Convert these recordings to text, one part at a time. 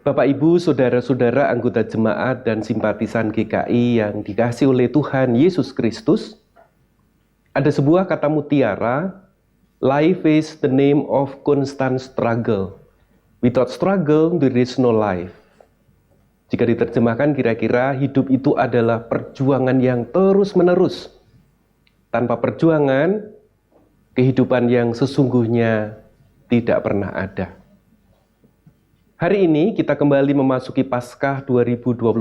Bapak, Ibu, saudara-saudara anggota jemaat dan simpatisan GKI yang dikasihi oleh Tuhan Yesus Kristus, ada sebuah kata mutiara, life is the name of constant struggle. Without struggle, there is no life. Jika diterjemahkan kira-kira hidup itu adalah perjuangan yang terus-menerus. Tanpa perjuangan, kehidupan yang sesungguhnya tidak pernah ada. Hari ini kita kembali memasuki Paskah 2024,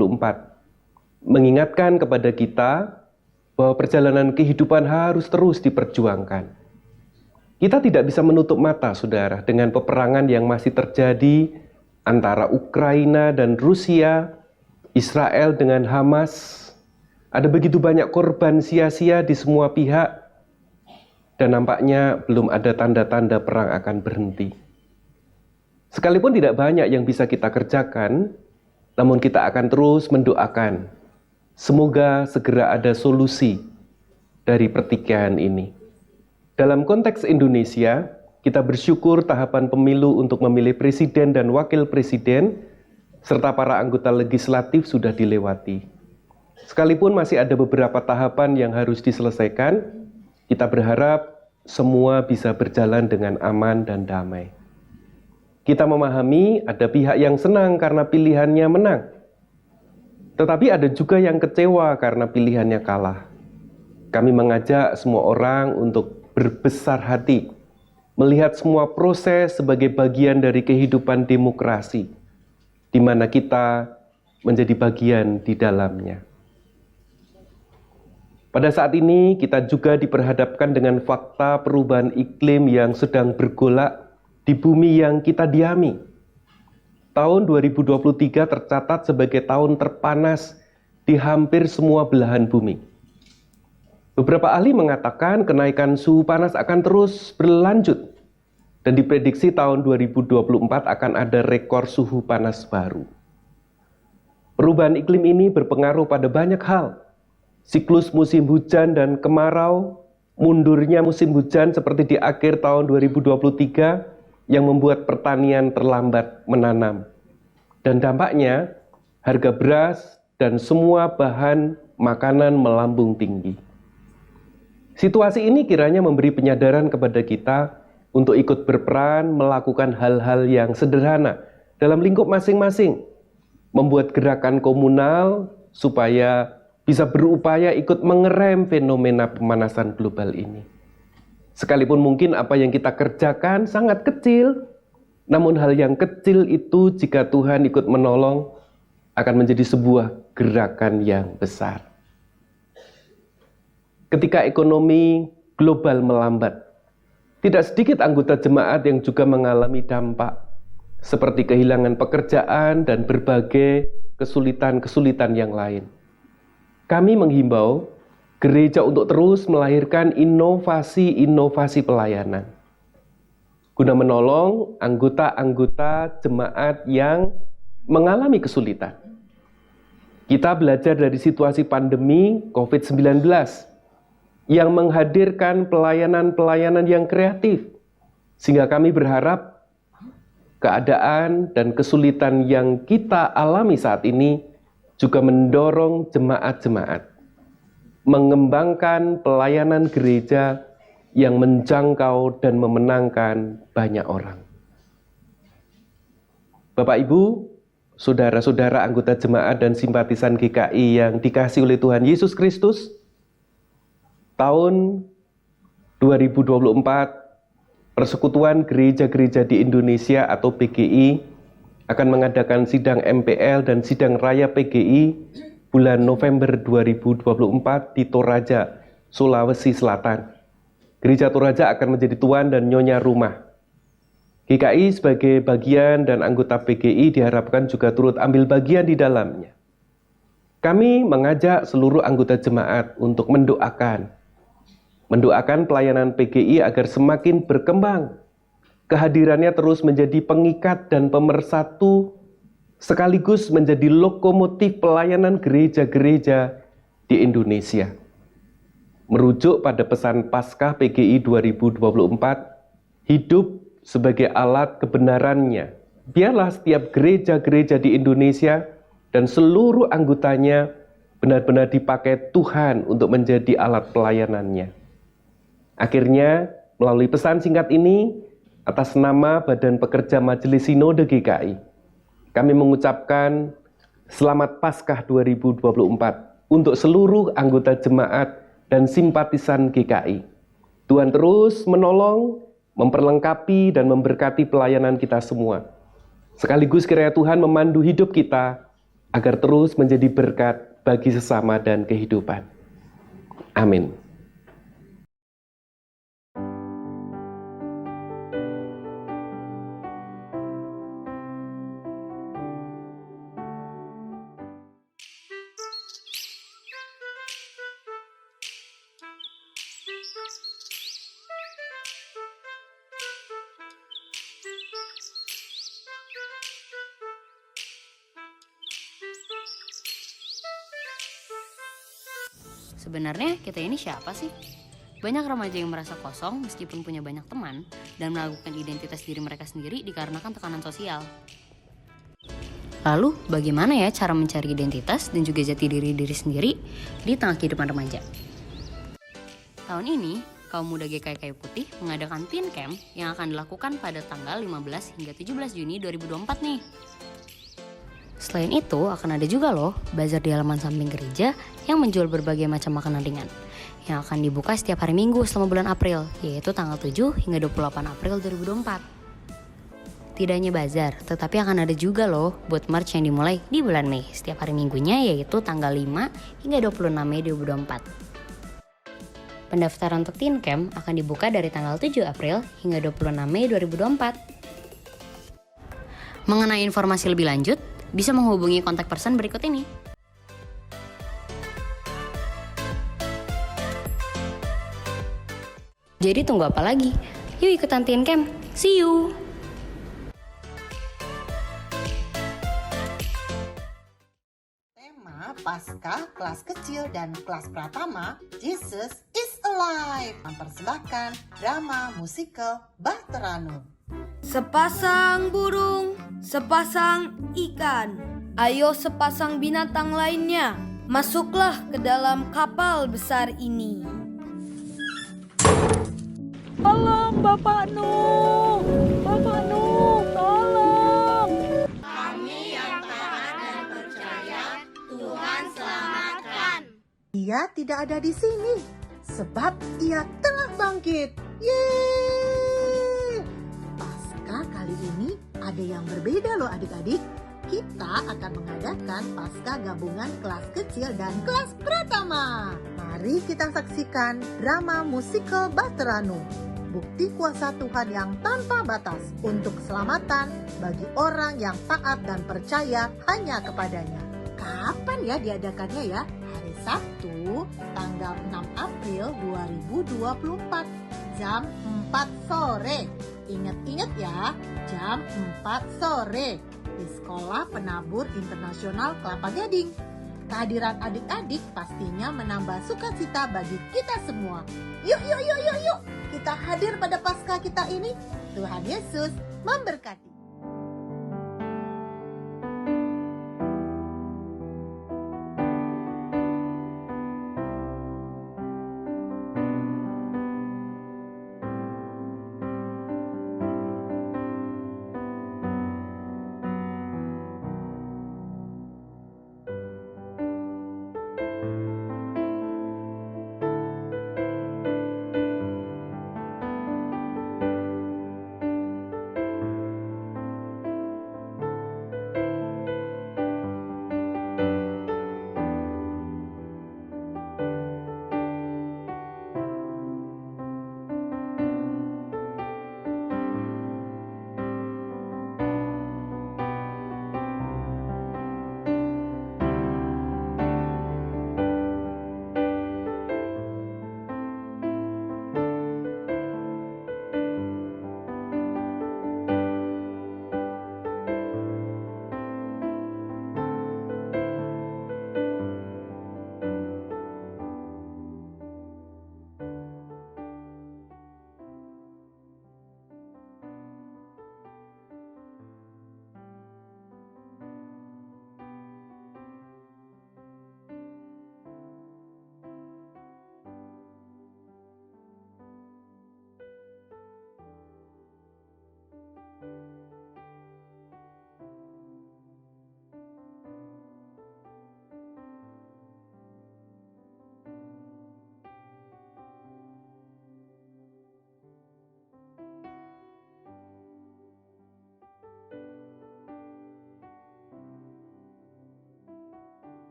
mengingatkan kepada kita bahwa perjalanan kehidupan harus terus diperjuangkan. Kita tidak bisa menutup mata, saudara, dengan peperangan yang masih terjadi antara Ukraina dan Rusia, Israel dengan Hamas. Ada begitu banyak korban sia-sia di semua pihak, dan nampaknya belum ada tanda-tanda perang akan berhenti. Sekalipun tidak banyak yang bisa kita kerjakan, namun kita akan terus mendoakan. Semoga segera ada solusi dari pertikaian ini. Dalam konteks Indonesia, kita bersyukur tahapan pemilu untuk memilih presiden dan wakil presiden, serta para anggota legislatif sudah dilewati. Sekalipun masih ada beberapa tahapan yang harus diselesaikan, kita berharap semua bisa berjalan dengan aman dan damai. Kita memahami ada pihak yang senang karena pilihannya menang. Tetapi ada juga yang kecewa karena pilihannya kalah. Kami mengajak semua orang untuk berbesar hati, melihat semua proses sebagai bagian dari kehidupan demokrasi, di mana kita menjadi bagian di dalamnya. Pada saat ini kita juga diperhadapkan dengan fakta perubahan iklim yang sedang bergolak di bumi yang kita diami. Tahun 2023 tercatat sebagai tahun terpanas di hampir semua belahan bumi. Beberapa ahli mengatakan kenaikan suhu panas akan terus berlanjut dan diprediksi tahun 2024 akan ada rekor suhu panas baru. Perubahan iklim ini berpengaruh pada banyak hal. Siklus musim hujan dan kemarau, mundurnya musim hujan seperti di akhir tahun 2023, yang membuat pertanian terlambat menanam. Dan dampaknya, harga beras dan semua bahan makanan melambung tinggi. Situasi ini kiranya memberi penyadaran kepada kita untuk ikut berperan melakukan hal-hal yang sederhana dalam lingkup masing-masing. Membuat gerakan komunal supaya bisa berupaya ikut mengerem fenomena pemanasan global ini. Sekalipun mungkin apa yang kita kerjakan sangat kecil, namun hal yang kecil itu jika Tuhan ikut menolong akan menjadi sebuah gerakan yang besar. Ketika ekonomi global melambat, tidak sedikit anggota jemaat yang juga mengalami dampak, seperti kehilangan pekerjaan dan berbagai kesulitan-kesulitan yang lain. Kami menghimbau gereja untuk terus melahirkan inovasi-inovasi pelayanan guna menolong anggota-anggota jemaat yang mengalami kesulitan. Kita belajar dari situasi pandemi COVID-19 yang menghadirkan pelayanan-pelayanan yang kreatif, sehingga kami berharap keadaan dan kesulitan yang kita alami saat ini juga mendorong jemaat-jemaat mengembangkan pelayanan gereja yang menjangkau dan memenangkan banyak orang. Bapak, Ibu, saudara-saudara anggota jemaat dan simpatisan GKI yang dikasihi oleh Tuhan Yesus Kristus, tahun 2024, Persekutuan Gereja-Gereja di Indonesia atau PGI akan mengadakan sidang MPL dan sidang raya PGI bulan November 2024 di Toraja, Sulawesi Selatan. Gereja Toraja akan menjadi tuan dan nyonya rumah. GKI sebagai bagian dan anggota PGI diharapkan juga turut ambil bagian di dalamnya. Kami mengajak seluruh anggota jemaat untuk mendoakan pelayanan PGI agar semakin berkembang. Kehadirannya terus menjadi pengikat dan pemersatu, sekaligus menjadi lokomotif pelayanan gereja-gereja di Indonesia. Merujuk pada pesan Paskah PGI 2024, hidup sebagai alat kebenarannya Biarlah setiap gereja-gereja di Indonesia dan seluruh anggotanya benar-benar dipakai Tuhan untuk menjadi alat pelayanannya. Akhirnya, melalui pesan singkat ini, atas nama Badan Pekerja Majelis Sinode GKI, kami mengucapkan Selamat Paskah 2024 untuk seluruh anggota jemaat dan simpatisan GKI. Tuhan terus menolong, memperlengkapi, dan memberkati pelayanan kita semua. Sekaligus kiranya Tuhan memandu hidup kita agar terus menjadi berkat bagi sesama dan kehidupan. Amin. Sebenarnya kita ini siapa sih? Banyak remaja yang merasa kosong meskipun punya banyak teman dan melakukan identitas diri mereka sendiri dikarenakan tekanan sosial. Lalu, bagaimana ya cara mencari identitas dan juga jati diri sendiri di tengah kehidupan remaja? Tahun ini, kaum muda GKI Kayu Putih mengadakan Teen Camp yang akan dilakukan pada tanggal 15 hingga 17 Juni 2024 nih. Selain itu, akan ada juga loh bazar di halaman samping gereja yang menjual berbagai macam makanan ringan yang akan dibuka setiap hari Minggu selama bulan April, yaitu tanggal 7 hingga 28 April 2024. Tidak hanya bazar, tetapi akan ada juga loh buat merch yang dimulai di bulan Mei setiap hari Minggunya, yaitu tanggal 5 hingga 26 Mei 2024. Pendaftaran untuk Teen Camp akan dibuka dari tanggal 7 April hingga 26 Mei 2024. Mengenai informasi lebih lanjut, bisa menghubungi kontak person berikut ini. Jadi tunggu apa lagi? Yuk ikutan Teen Camp. See you! Tema Paskah kelas kecil dan kelas pratama, Jesus is Alive, mempersembahkan drama musikal Bahtera Nun. Sepasang burung, sepasang ikan, ayo sepasang binatang lainnya, masuklah ke dalam kapal besar ini. Tolong Bapak Nuh, Bapak Nuh, tolong. Kami yang taat dan percaya, Tuhan selamatkan. Ia tidak ada di sini, sebab ia telah bangkit. Yeay! Paskah kali ini ada yang berbeda loh adik-adik. Kita akan mengadakan Paskah gabungan kelas kecil dan kelas pratama. Mari kita saksikan drama musikal Bahtera Nun, bukti kuasa Tuhan yang tanpa batas untuk keselamatan bagi orang yang taat dan percaya hanya kepadanya. Kapan ya diadakannya ya? Hari Sabtu, tanggal 6 April 2024, jam 4 sore. Ingat-ingat ya, jam 4 sore di Sekolah Penabur Internasional Kelapa Gading. Kehadiran adik-adik pastinya menambah sukacita bagi kita semua. Yuk, yuk, yuk, yuk, yuk. Kita hadir pada Paskah kita ini. Tuhan Yesus memberkati.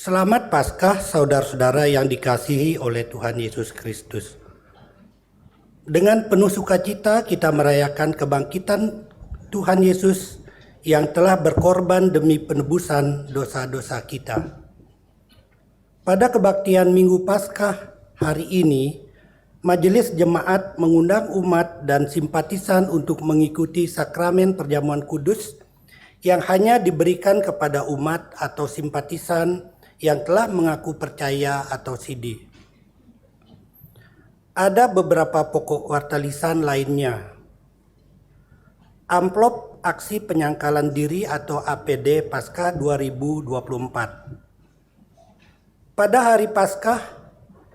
Selamat Paskah saudara-saudara yang dikasihi oleh Tuhan Yesus Kristus. Dengan penuh sukacita kita merayakan kebangkitan Tuhan Yesus yang telah berkorban demi penebusan dosa-dosa kita. Pada kebaktian Minggu Paskah hari ini, Majelis Jemaat mengundang umat dan simpatisan untuk mengikuti sakramen perjamuan kudus yang hanya diberikan kepada umat atau simpatisan yang telah mengaku percaya atau sidi. Ada beberapa pokok wartalisan lainnya. Amplop Aksi Penyangkalan Diri atau APD Paskah 2024. Pada hari Paskah,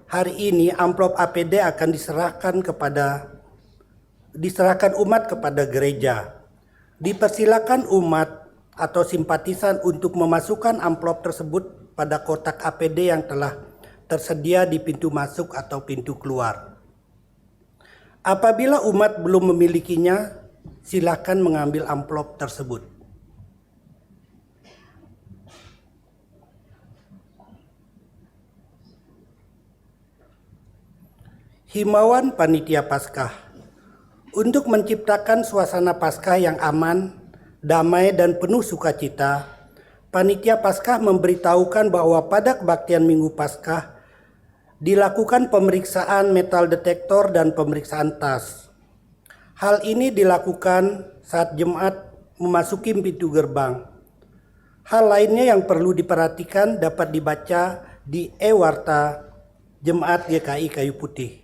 hari ini amplop APD akan diserahkan umat kepada gereja. Dipersilakan umat atau simpatisan untuk memasukkan amplop tersebut pada kotak APD yang telah tersedia di pintu masuk atau pintu keluar. Apabila umat belum memilikinya, silakan mengambil amplop tersebut. Himbauan Panitia Paskah. Untuk menciptakan suasana Paskah yang aman, damai dan penuh sukacita, Panitia Paskah memberitahukan bahwa pada kebaktian Minggu Paskah dilakukan pemeriksaan metal detektor dan pemeriksaan tas. Hal ini dilakukan saat jemaat memasuki pintu gerbang. Hal lainnya yang perlu diperhatikan dapat dibaca di e-warta Jemaat GKI Kayu Putih.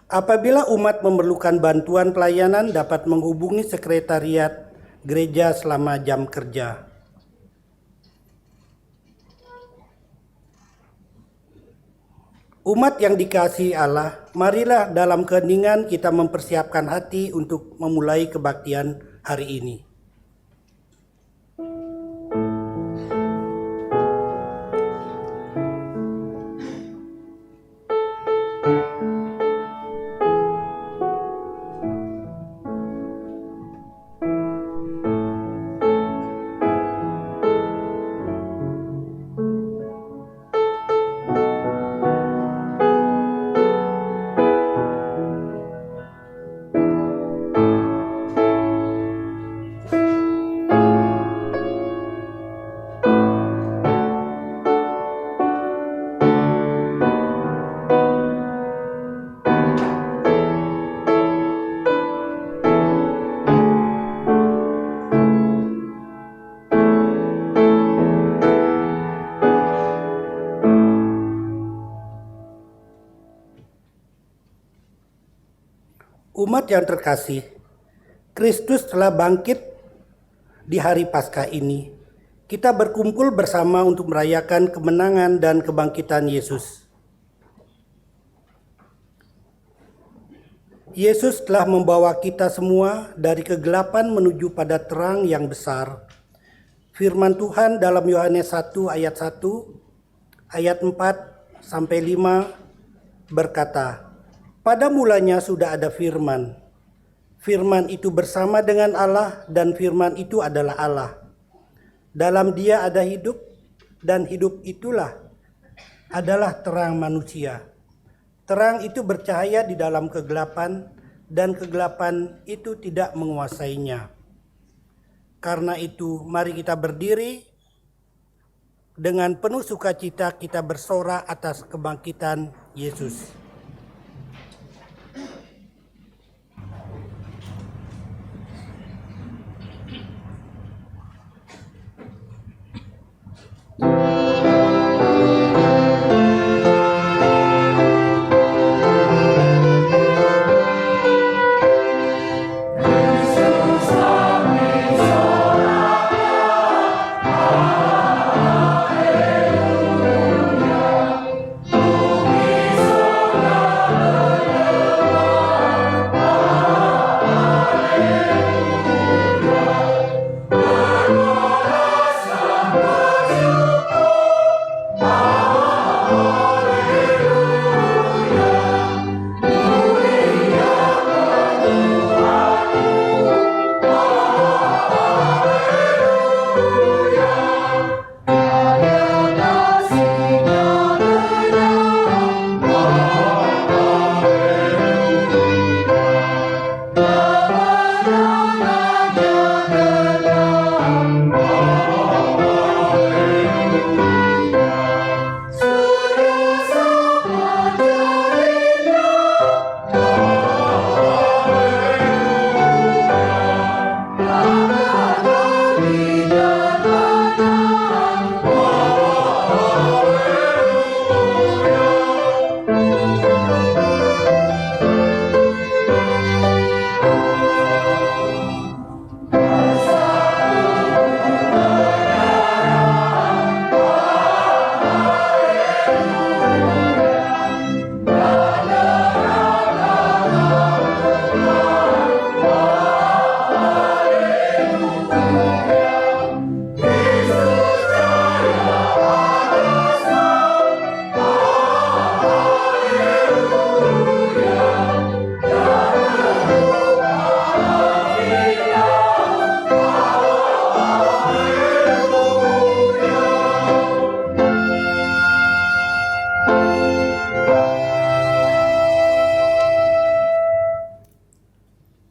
Apabila umat memerlukan bantuan pelayanan dapat menghubungi sekretariat gereja selama jam kerja. Umat yang dikasihi Allah, marilah dalam keheningan kita mempersiapkan hati untuk memulai kebaktian hari ini. Umat yang terkasih, Kristus telah bangkit di hari Paskah ini. Kita berkumpul bersama untuk merayakan kemenangan dan kebangkitan Yesus. Yesus telah membawa kita semua dari kegelapan menuju pada terang yang besar. Firman Tuhan dalam Yohanes 1 ayat 1, ayat 4 sampai 5 berkata, pada mulanya sudah ada firman. Firman itu bersama dengan Allah dan firman itu adalah Allah. Dalam Dia ada hidup dan hidup itulah adalah terang manusia. Terang itu bercahaya di dalam kegelapan dan kegelapan itu tidak menguasainya. Karena itu mari kita berdiri dengan penuh sukacita kita bersorak atas kebangkitan Yesus. Haleluya,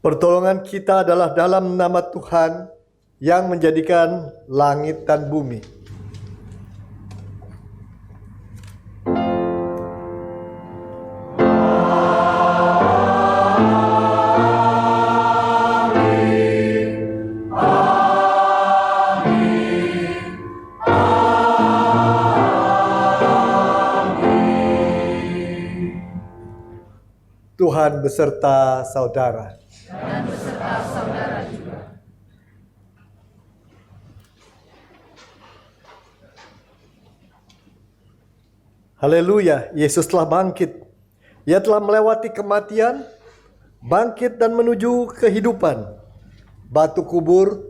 Pertolongan kita adalah dalam nama Tuhan yang menjadikan langit dan bumi. Tuhan beserta saudara. Dan beserta saudara juga. Haleluya, Yesus telah bangkit. Ia telah melewati kematian, bangkit dan menuju kehidupan. Batu kubur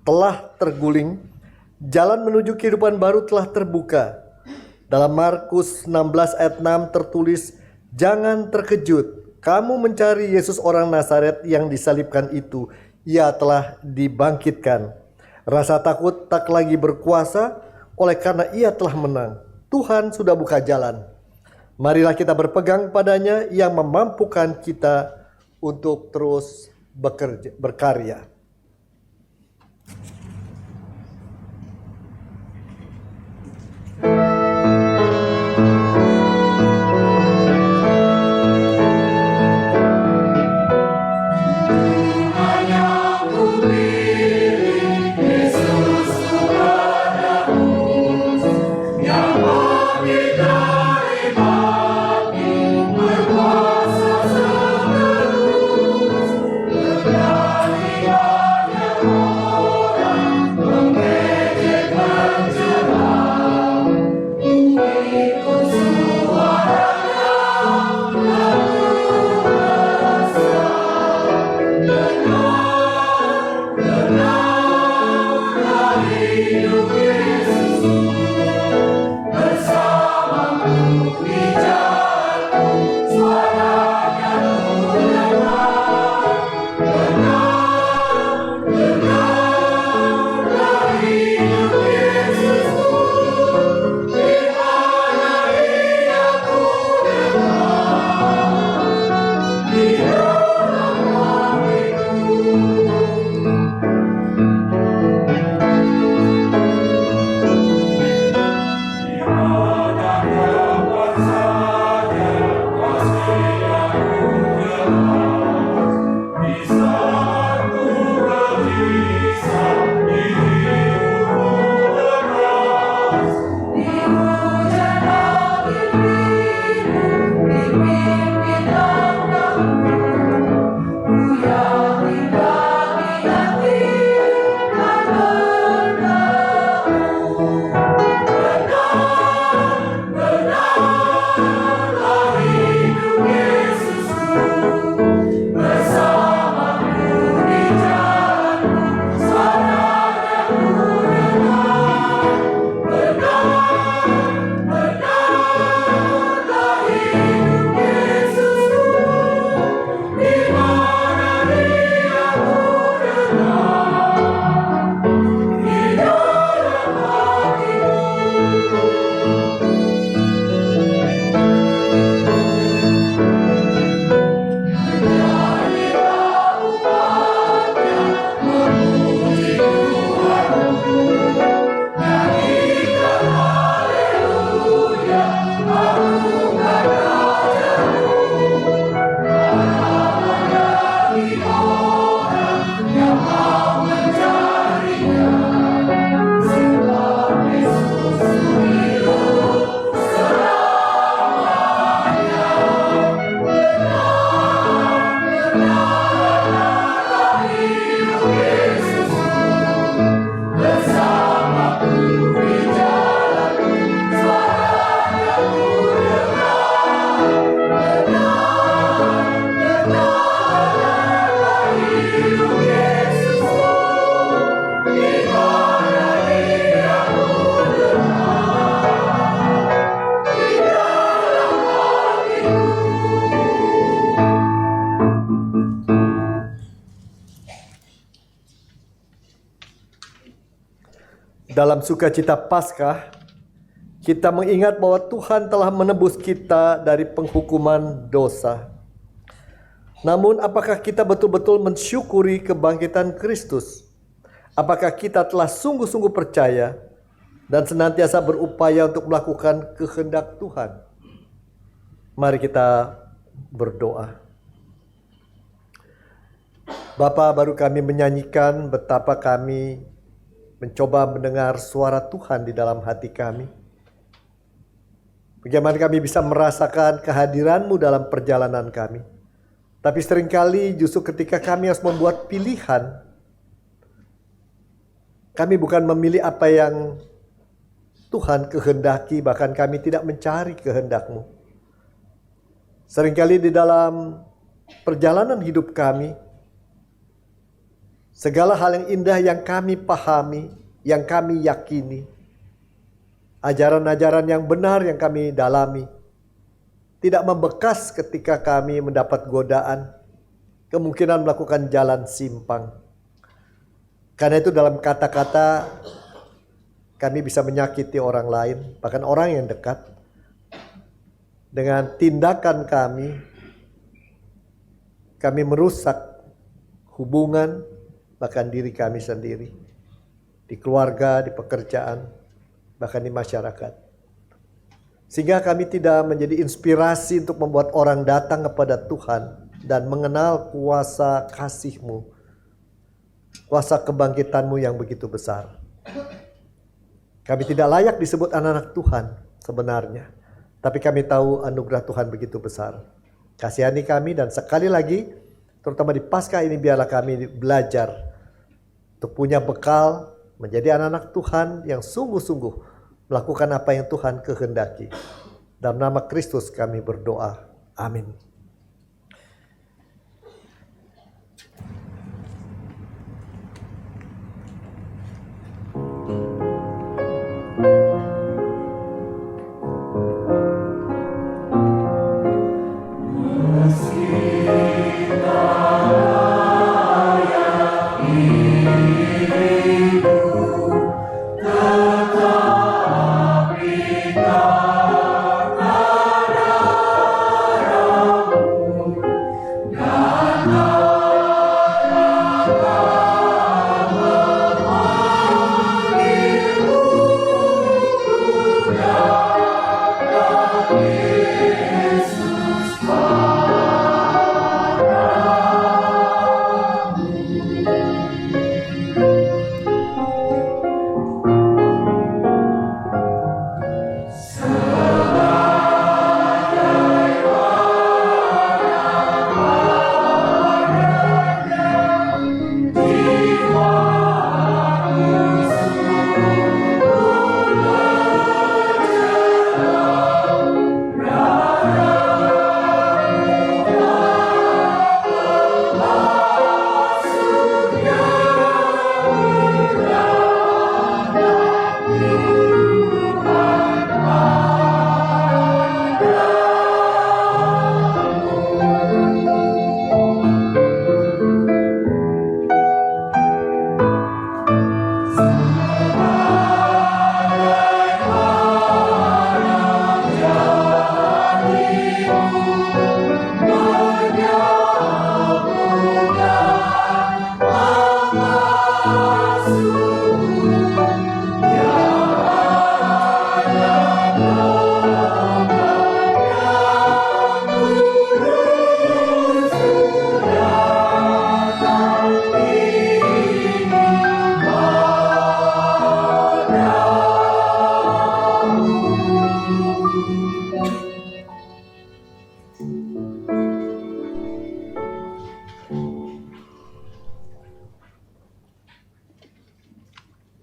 telah terguling, jalan menuju kehidupan baru telah terbuka. Dalam Markus 16 ayat 6 tertulis, "Jangan terkejut, kamu mencari Yesus orang Nazaret yang disalibkan itu. Ia telah dibangkitkan. Rasa takut tak lagi berkuasa oleh karena ia telah menang. Tuhan sudah buka jalan. Marilah kita berpegang padanya yang memampukan kita untuk terus berkarya." Dalam sukacita Paskah, kita mengingat bahwa Tuhan telah menebus kita dari penghukuman dosa. Namun apakah kita betul-betul mensyukuri kebangkitan Kristus? Apakah kita telah sungguh-sungguh percaya dan senantiasa berupaya untuk melakukan kehendak Tuhan? Mari kita berdoa. Bapa, baru kami menyanyikan betapa kami mencoba mendengar suara Tuhan di dalam hati kami. Bagaimana kami bisa merasakan kehadiran-Mu dalam perjalanan kami. Tapi seringkali justru ketika kami harus membuat pilihan, kami bukan memilih apa yang Tuhan kehendaki, bahkan kami tidak mencari kehendak-Mu. Seringkali di dalam perjalanan hidup kami, segala hal yang indah yang kami pahami, yang kami yakini, ajaran-ajaran yang benar yang kami dalami, tidak membekas ketika kami mendapat godaan, kemungkinan melakukan jalan simpang. Karena itu dalam kata-kata kami bisa menyakiti orang lain, bahkan orang yang dekat. Dengan tindakan kami merusak hubungan, bahkan diri kami sendiri. Di keluarga, di pekerjaan, bahkan di masyarakat. Sehingga kami tidak menjadi inspirasi untuk membuat orang datang kepada Tuhan dan mengenal kuasa kasih-Mu, kuasa kebangkitan-Mu yang begitu besar. Kami tidak layak disebut anak-anak Tuhan sebenarnya, tapi kami tahu anugerah Tuhan begitu besar. Kasihani kami, dan sekali lagi, terutama di Paskah ini, biarlah kami belajar untuk punya bekal menjadi anak-anak Tuhan yang sungguh-sungguh melakukan apa yang Tuhan kehendaki. Dalam nama Kristus kami berdoa. Amin.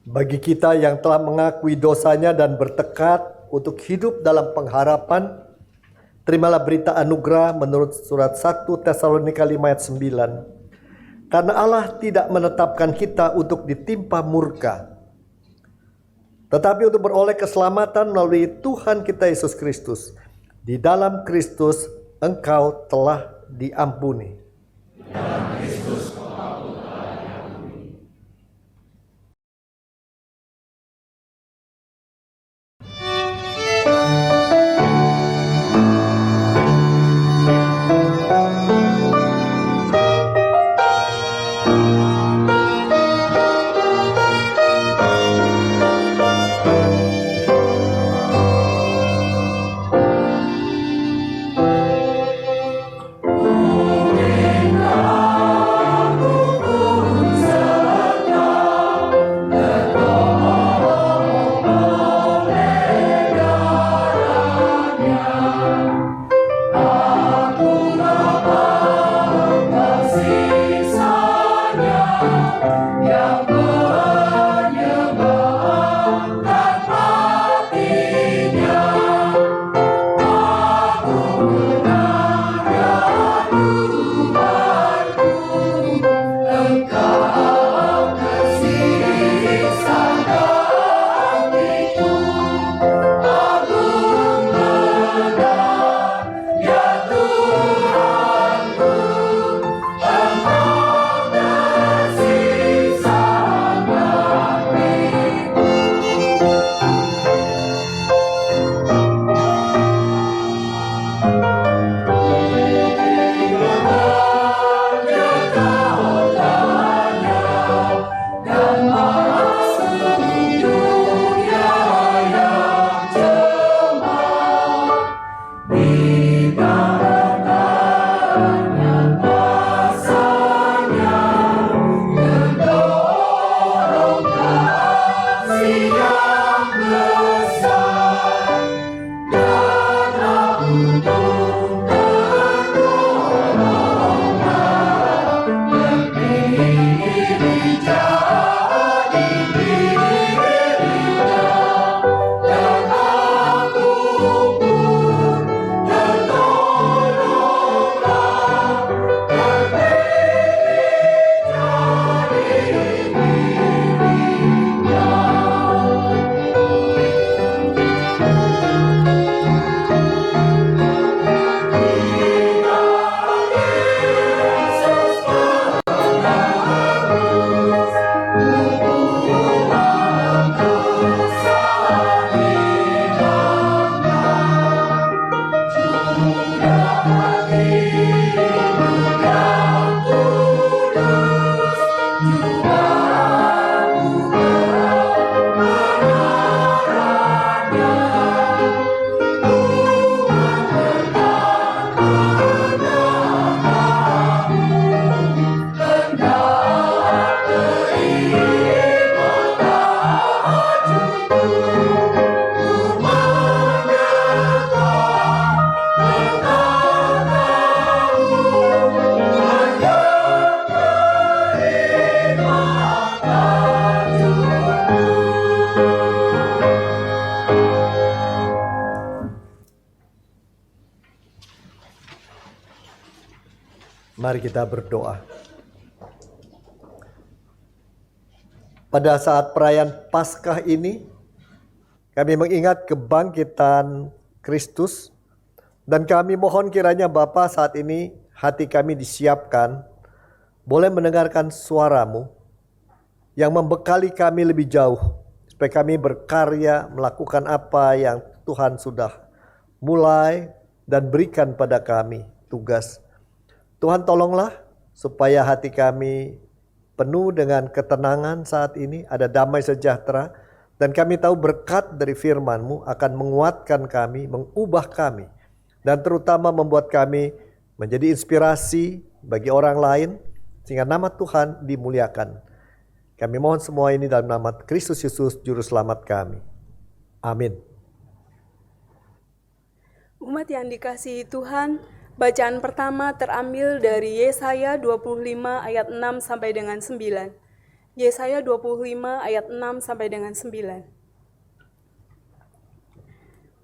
Bagi kita yang telah mengakui dosanya dan bertekad untuk hidup dalam pengharapan, terimalah berita anugerah menurut surat 1 Tesalonika 5 ayat 9. Karena Allah tidak menetapkan kita untuk ditimpa murka, tetapi untuk beroleh keselamatan melalui Tuhan kita Yesus Kristus. Di dalam Kristus engkau telah diampuni. Mari kita berdoa. Pada saat perayaan Paskah ini, kami mengingat kebangkitan Kristus, dan kami mohon kiranya Bapa saat ini hati kami disiapkan, boleh mendengarkan suara-Mu yang membekali kami lebih jauh, supaya kami berkarya melakukan apa yang Tuhan sudah mulai dan berikan pada kami tugas. Tuhan tolonglah supaya hati kami penuh dengan ketenangan saat ini, ada damai sejahtera, dan kami tahu berkat dari firman-Mu akan menguatkan kami, mengubah kami, dan terutama membuat kami menjadi inspirasi bagi orang lain, sehingga nama Tuhan dimuliakan. Kami mohon semua ini dalam nama Kristus Yesus, Juru Selamat kami. Amin. Umat yang dikasihi Tuhan, bacaan pertama terambil dari Yesaya 25 ayat 6 sampai dengan 9. Yesaya 25 ayat 6 sampai dengan 9.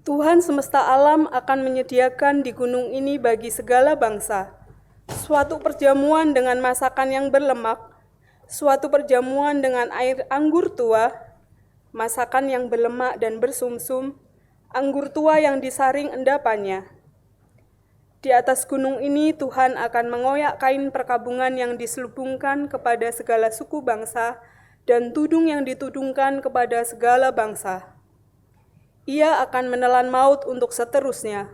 Tuhan semesta alam akan menyediakan di gunung ini bagi segala bangsa suatu perjamuan dengan masakan yang berlemak, suatu perjamuan dengan air anggur tua, masakan yang berlemak dan bersumsum, anggur tua yang disaring endapannya. Di atas gunung ini Tuhan akan mengoyak kain perkabungan yang diselubungkan kepada segala suku bangsa dan tudung yang ditudungkan kepada segala bangsa. Ia akan menelan maut untuk seterusnya.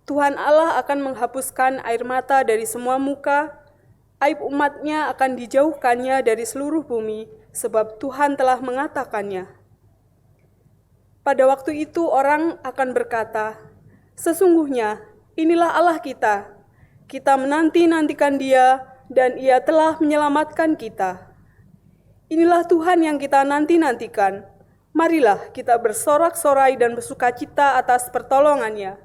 Tuhan Allah akan menghapuskan air mata dari semua muka, aib umatnya akan dijauhkannya dari seluruh bumi, sebab Tuhan telah mengatakannya. Pada waktu itu orang akan berkata, sesungguhnya inilah Allah kita. Kita menanti-nantikan Dia dan Ia telah menyelamatkan kita. Inilah Tuhan yang kita nanti-nantikan. Marilah kita bersorak-sorai dan bersukacita atas pertolongannya.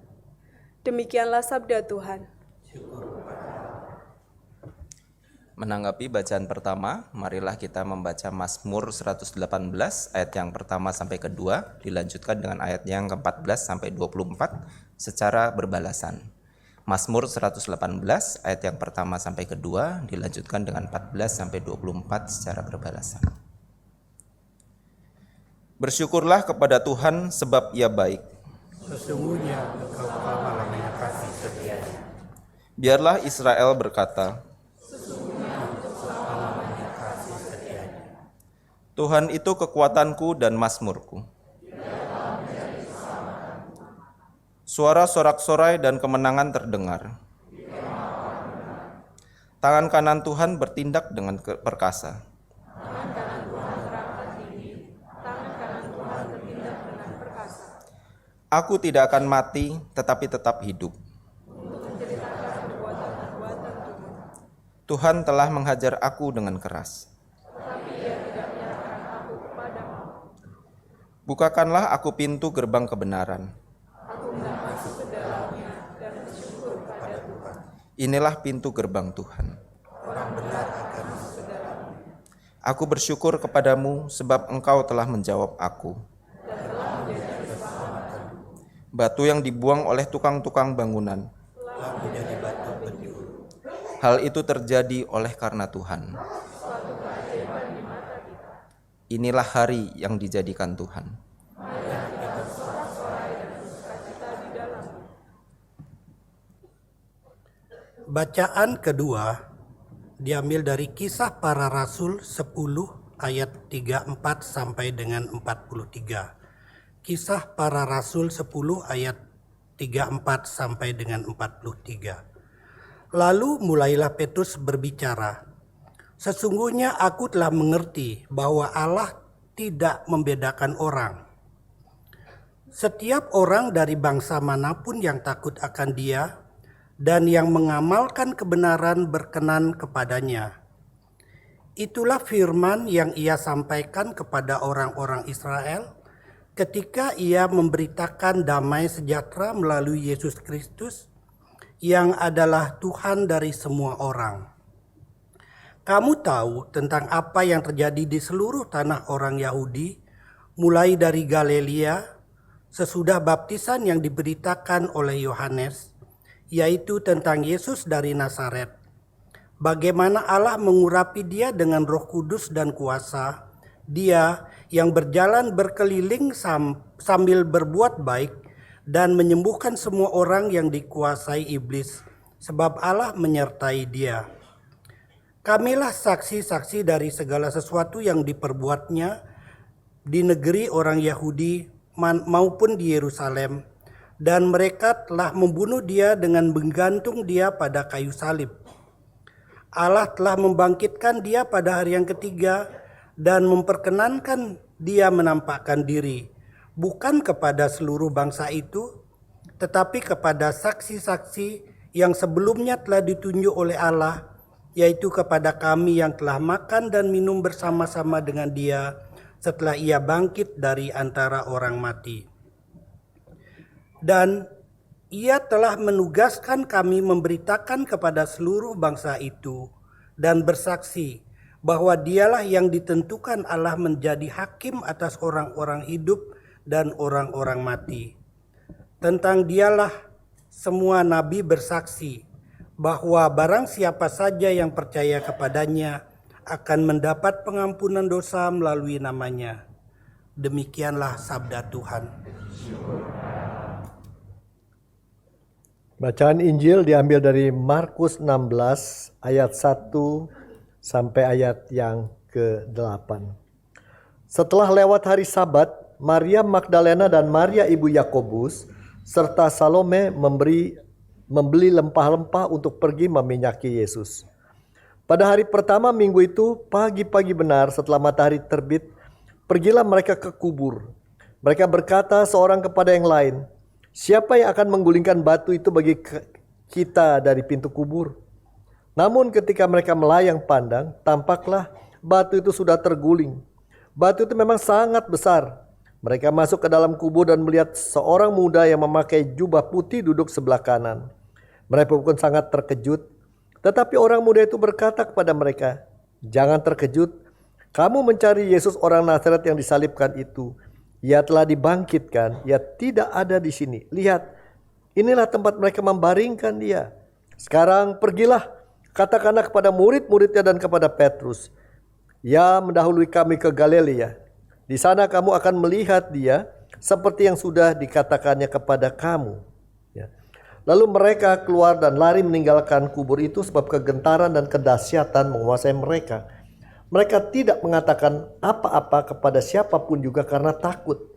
Demikianlah sabda Tuhan. Menanggapi bacaan pertama, marilah kita membaca Mazmur 118 ayat yang pertama sampai kedua, dilanjutkan dengan ayat yang ke-14 sampai 24 secara berbalasan. Mazmur 118 ayat yang pertama sampai kedua, dilanjutkan dengan 14 sampai 24 secara berbalasan. Bersyukurlah kepada Tuhan sebab Ia baik. Sesungguhnya Engkau lama-lamanya kasih setianya. Biarlah Israel berkata, Tuhan itu kekuatanku dan mazmurku. Suara sorak-sorai dan kemenangan terdengar. Tangan kanan Tuhan bertindak dengan perkasa. Aku tidak akan mati, tetapi tetap hidup. Tuhan telah menghajar aku dengan keras. Bukakanlah aku pintu gerbang kebenaran. Inilah pintu gerbang Tuhan. Aku bersyukur kepadamu sebab Engkau telah menjawab aku. Batu yang dibuang oleh tukang-tukang bangunan. Hal itu terjadi oleh karena Tuhan. Inilah hari yang dijadikan Tuhan. Bacaan kedua diambil dari Kisah Para Rasul 10 ayat 34 sampai dengan 43. Kisah Para Rasul 10 ayat 34 sampai dengan 43. Lalu mulailah Petrus berbicara, sesungguhnya aku telah mengerti bahwa Allah tidak membedakan orang. Setiap orang dari bangsa manapun yang takut akan Dia dan yang mengamalkan kebenaran berkenan kepadanya. Itulah firman yang Ia sampaikan kepada orang-orang Israel ketika Ia memberitakan damai sejahtera melalui Yesus Kristus yang adalah Tuhan dari semua orang. Kamu tahu tentang apa yang terjadi di seluruh tanah orang Yahudi, mulai dari Galilea, sesudah baptisan yang diberitakan oleh Yohanes, yaitu tentang Yesus dari Nazaret, bagaimana Allah mengurapi dia dengan Roh Kudus dan kuasa. Dia yang berjalan berkeliling sambil berbuat baik dan menyembuhkan semua orang yang dikuasai iblis, sebab Allah menyertai dia. Kamilah saksi-saksi dari segala sesuatu yang diperbuatnya di negeri orang Yahudi maupun di Yerusalem, dan mereka telah membunuh dia dengan menggantung dia pada kayu salib. Allah telah membangkitkan dia pada hari yang ketiga dan memperkenankan dia menampakkan diri, bukan kepada seluruh bangsa itu, tetapi kepada saksi-saksi yang sebelumnya telah ditunjuk oleh Allah, yaitu kepada kami yang telah makan dan minum bersama-sama dengan dia setelah ia bangkit dari antara orang mati. Dan ia telah menugaskan kami memberitakan kepada seluruh bangsa itu dan bersaksi bahwa dialah yang ditentukan Allah menjadi hakim atas orang-orang hidup dan orang-orang mati. Tentang dialah semua nabi bersaksi bahwa barang siapa saja yang percaya kepadanya akan mendapat pengampunan dosa melalui namanya. Demikianlah sabda Tuhan. Bacaan Injil diambil dari Markus 16 ayat 1 sampai ayat yang ke-8. Setelah lewat hari Sabat, Maria Magdalena dan Maria ibu Yakobus serta Salome membeli lempah-lempah untuk pergi meminyaki Yesus. Pada hari pertama minggu itu, pagi-pagi benar setelah matahari terbit, pergilah mereka ke kubur. Mereka berkata seorang kepada yang lain, "Siapa yang akan menggulingkan batu itu bagi kita dari pintu kubur?" Namun ketika mereka melayang pandang, tampaklah batu itu sudah terguling. Batu itu memang sangat besar. Mereka masuk ke dalam kubur dan melihat seorang muda yang memakai jubah putih duduk sebelah kanan. Mereka pun sangat terkejut. Tetapi orang muda itu berkata kepada mereka, "Jangan terkejut. Kamu mencari Yesus orang Nazaret yang disalibkan itu. Ia telah dibangkitkan. Ia tidak ada di sini. Lihat, inilah tempat mereka membaringkan dia. Sekarang pergilah, katakanlah kepada murid-muridnya dan kepada Petrus, ia mendahului kami ke Galilea. Di sana kamu akan melihat dia seperti yang sudah dikatakannya kepada kamu." Ya. Lalu mereka keluar dan lari meninggalkan kubur itu sebab kegentaran dan kedahsyatan menguasai mereka. Mereka tidak mengatakan apa-apa kepada siapapun juga karena takut.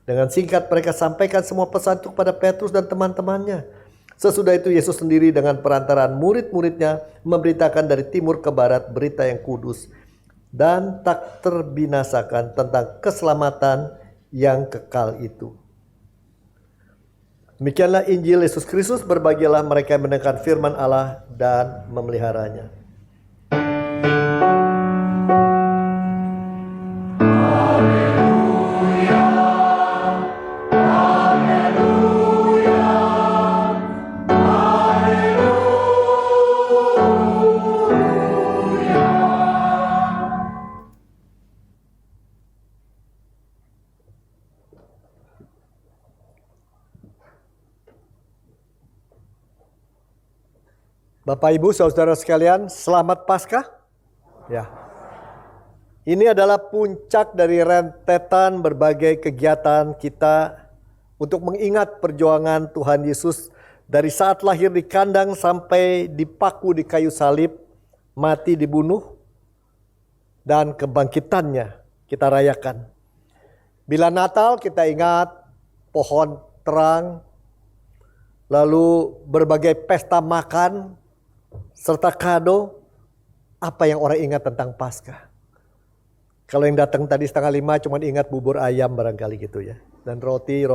Dengan singkat mereka sampaikan semua pesan itu kepada Petrus dan teman-temannya. Sesudah itu Yesus sendiri dengan perantaraan murid-muridnya memberitakan dari timur ke barat berita yang kudus dan tak terbinasakan tentang keselamatan yang kekal itu. Demikianlah Injil Yesus Kristus. Berbahagialah mereka yang mendengarkan firman Allah dan memeliharanya. Bapak Ibu Saudara sekalian, selamat Paskah. Ya. Ini adalah puncak dari rentetan berbagai kegiatan kita untuk mengingat perjuangan Tuhan Yesus dari saat lahir di kandang sampai dipaku di kayu salib, mati dibunuh, dan kebangkitannya kita rayakan. Bila Natal kita ingat pohon terang, lalu berbagai pesta makan, serta kado. Apa yang orang ingat tentang Paskah? Kalau yang datang tadi 4:30 cuma ingat bubur ayam barangkali gitu ya. Dan roti.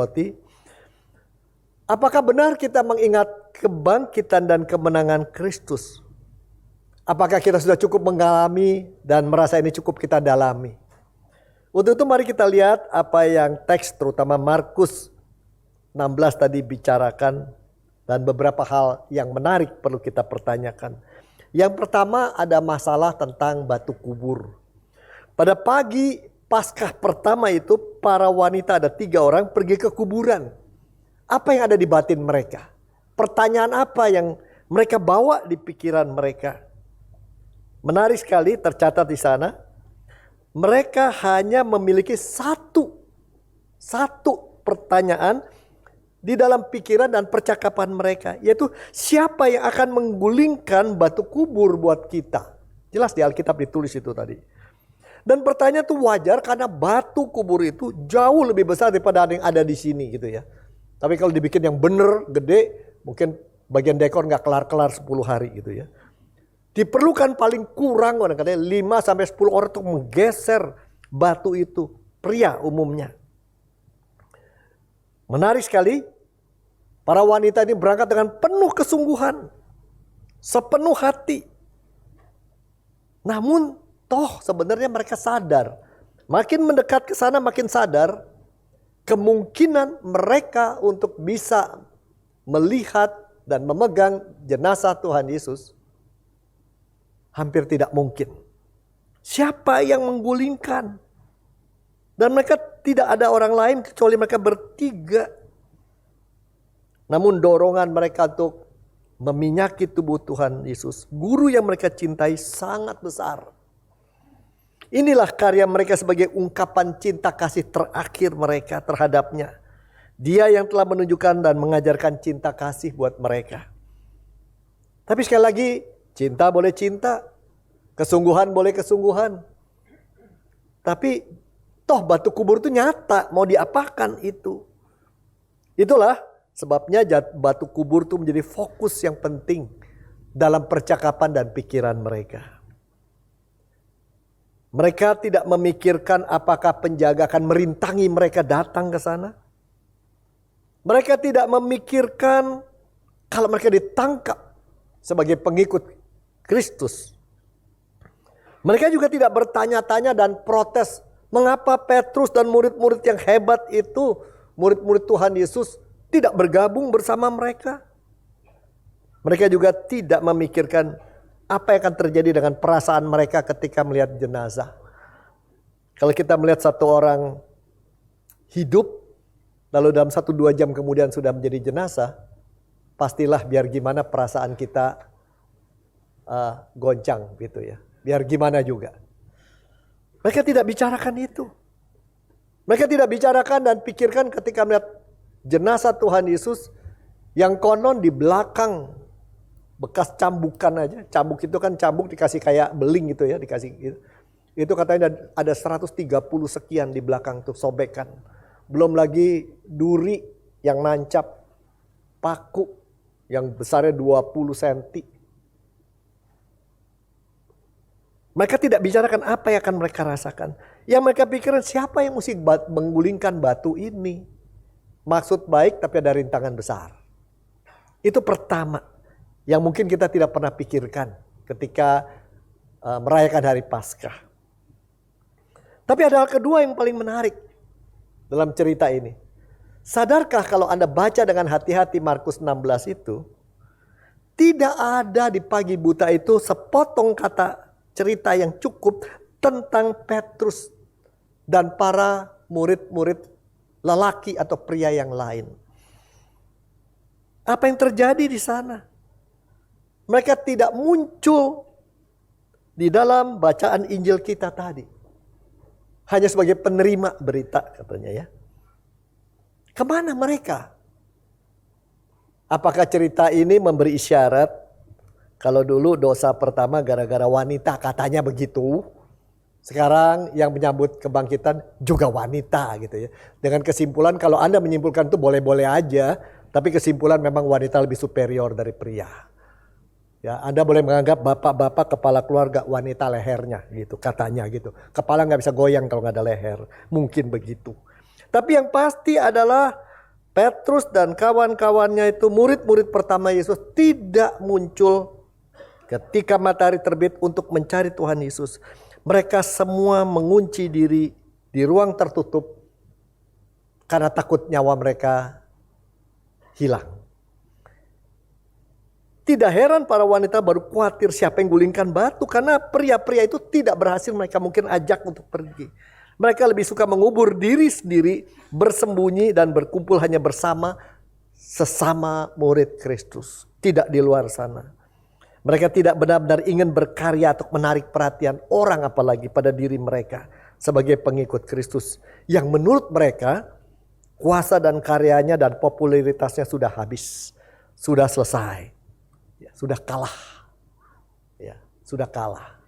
Apakah benar kita mengingat kebangkitan dan kemenangan Kristus? Apakah kita sudah cukup mengalami dan merasa ini cukup kita dalami? Untuk itu mari kita lihat apa yang teks terutama Markus 16 tadi bicarakan. Dan beberapa hal yang menarik perlu kita pertanyakan. Yang pertama ada masalah tentang batu kubur. Pada pagi Paskah pertama itu para wanita ada 3 orang pergi ke kuburan. Apa yang ada di batin mereka? Pertanyaan apa yang mereka bawa di pikiran mereka? Menarik sekali tercatat di sana. Mereka hanya memiliki satu pertanyaan di dalam pikiran dan percakapan mereka, yaitu siapa yang akan menggulingkan batu kubur buat kita. Jelas di Alkitab ditulis itu tadi. Dan pertanyaan itu wajar karena batu kubur itu jauh lebih besar daripada yang ada di sini gitu ya. Tapi kalau dibikin yang bener, gede, mungkin bagian dekor nggak kelar-kelar 10 hari gitu ya. Diperlukan paling kurang kadang-kadang 5-10 orang untuk menggeser batu itu. Pria umumnya. Menarik sekali. Para wanita ini berangkat dengan penuh kesungguhan. Sepenuh hati. Namun toh sebenarnya mereka sadar. Makin mendekat ke sana makin sadar. Kemungkinan mereka untuk bisa melihat dan memegang jenazah Tuhan Yesus hampir tidak mungkin. Siapa yang menggulingkan? Dan mereka tidak ada orang lain kecuali mereka bertiga. Namun dorongan mereka untuk meminyaki tubuh Tuhan Yesus, guru yang mereka cintai, sangat besar. Inilah karya mereka sebagai ungkapan cinta kasih terakhir mereka terhadapnya. Dia yang telah menunjukkan dan mengajarkan cinta kasih buat mereka. Tapi sekali lagi, cinta boleh cinta, kesungguhan boleh kesungguhan. Tapi toh batu kubur itu nyata, mau diapakan itu? Itulah sebabnya batu kubur itu menjadi fokus yang penting dalam percakapan dan pikiran mereka. Mereka tidak memikirkan apakah penjaga akan merintangi mereka datang ke sana. Mereka tidak memikirkan kalau mereka ditangkap sebagai pengikut Kristus. Mereka juga tidak bertanya-tanya dan protes mengapa Petrus dan murid-murid yang hebat itu, murid-murid Tuhan Yesus, tidak bergabung bersama mereka. Mereka juga tidak memikirkan apa yang akan terjadi dengan perasaan mereka ketika melihat jenazah. Kalau kita melihat satu orang hidup, lalu dalam 1-2 jam kemudian sudah menjadi jenazah, pastilah biar gimana perasaan kita goncang gitu ya. Biar gimana juga. Mereka tidak bicarakan itu. Mereka tidak bicarakan dan pikirkan ketika melihat jenazah Tuhan Yesus yang konon di belakang bekas cambukan aja. Cambuk itu kan cambuk dikasih kayak beling gitu ya, dikasih gitu. Itu katanya ada 130 sekian di belakang tuh sobekan. Belum lagi duri yang nancap, paku yang besarnya 20 cm. Mereka tidak bicarakan apa yang akan mereka rasakan. Yang mereka pikirkan siapa yang mesti menggulingkan batu ini. Maksud baik tapi ada rintangan besar. Itu pertama yang mungkin kita tidak pernah pikirkan ketika merayakan hari Paskah. Tapi ada hal kedua yang paling menarik dalam cerita ini. Sadarkah kalau Anda baca dengan hati-hati Markus 16 itu, tidak ada di pagi buta itu sepotong kata cerita yang cukup tentang Petrus dan para murid-murid lelaki atau pria yang lain. Apa yang terjadi di sana? Mereka tidak muncul di dalam bacaan Injil kita tadi. Hanya sebagai penerima berita katanya ya. Kemana mereka? Apakah cerita ini memberi isyarat? Kalau dulu dosa pertama gara-gara wanita katanya begitu. Sekarang yang menyambut kebangkitan juga wanita gitu ya. Dengan kesimpulan kalau Anda menyimpulkan itu boleh-boleh aja. Tapi kesimpulan memang wanita lebih superior dari pria. Ya, Anda boleh menganggap bapak-bapak kepala keluarga wanita lehernya gitu katanya gitu. Kepala nggak bisa goyang kalau nggak ada leher. Mungkin begitu. Tapi yang pasti adalah Petrus dan kawan-kawannya itu murid-murid pertama Yesus tidak muncul ketika matahari terbit untuk mencari Tuhan Yesus. Mereka semua mengunci diri di ruang tertutup karena takut nyawa mereka hilang. Tidak heran para wanita baru khawatir siapa yang gulingkan batu. Karena pria-pria itu tidak berhasil mereka mungkin ajak untuk pergi. Mereka lebih suka mengubur diri sendiri, bersembunyi dan berkumpul hanya bersama sesama murid Kristus. Tidak di luar sana. Mereka tidak benar-benar ingin berkarya atau menarik perhatian orang, apalagi pada diri mereka sebagai pengikut Kristus. Yang menurut mereka kuasa dan karyanya dan popularitasnya sudah habis, sudah selesai, ya, sudah kalah. Ya, sudah kalah.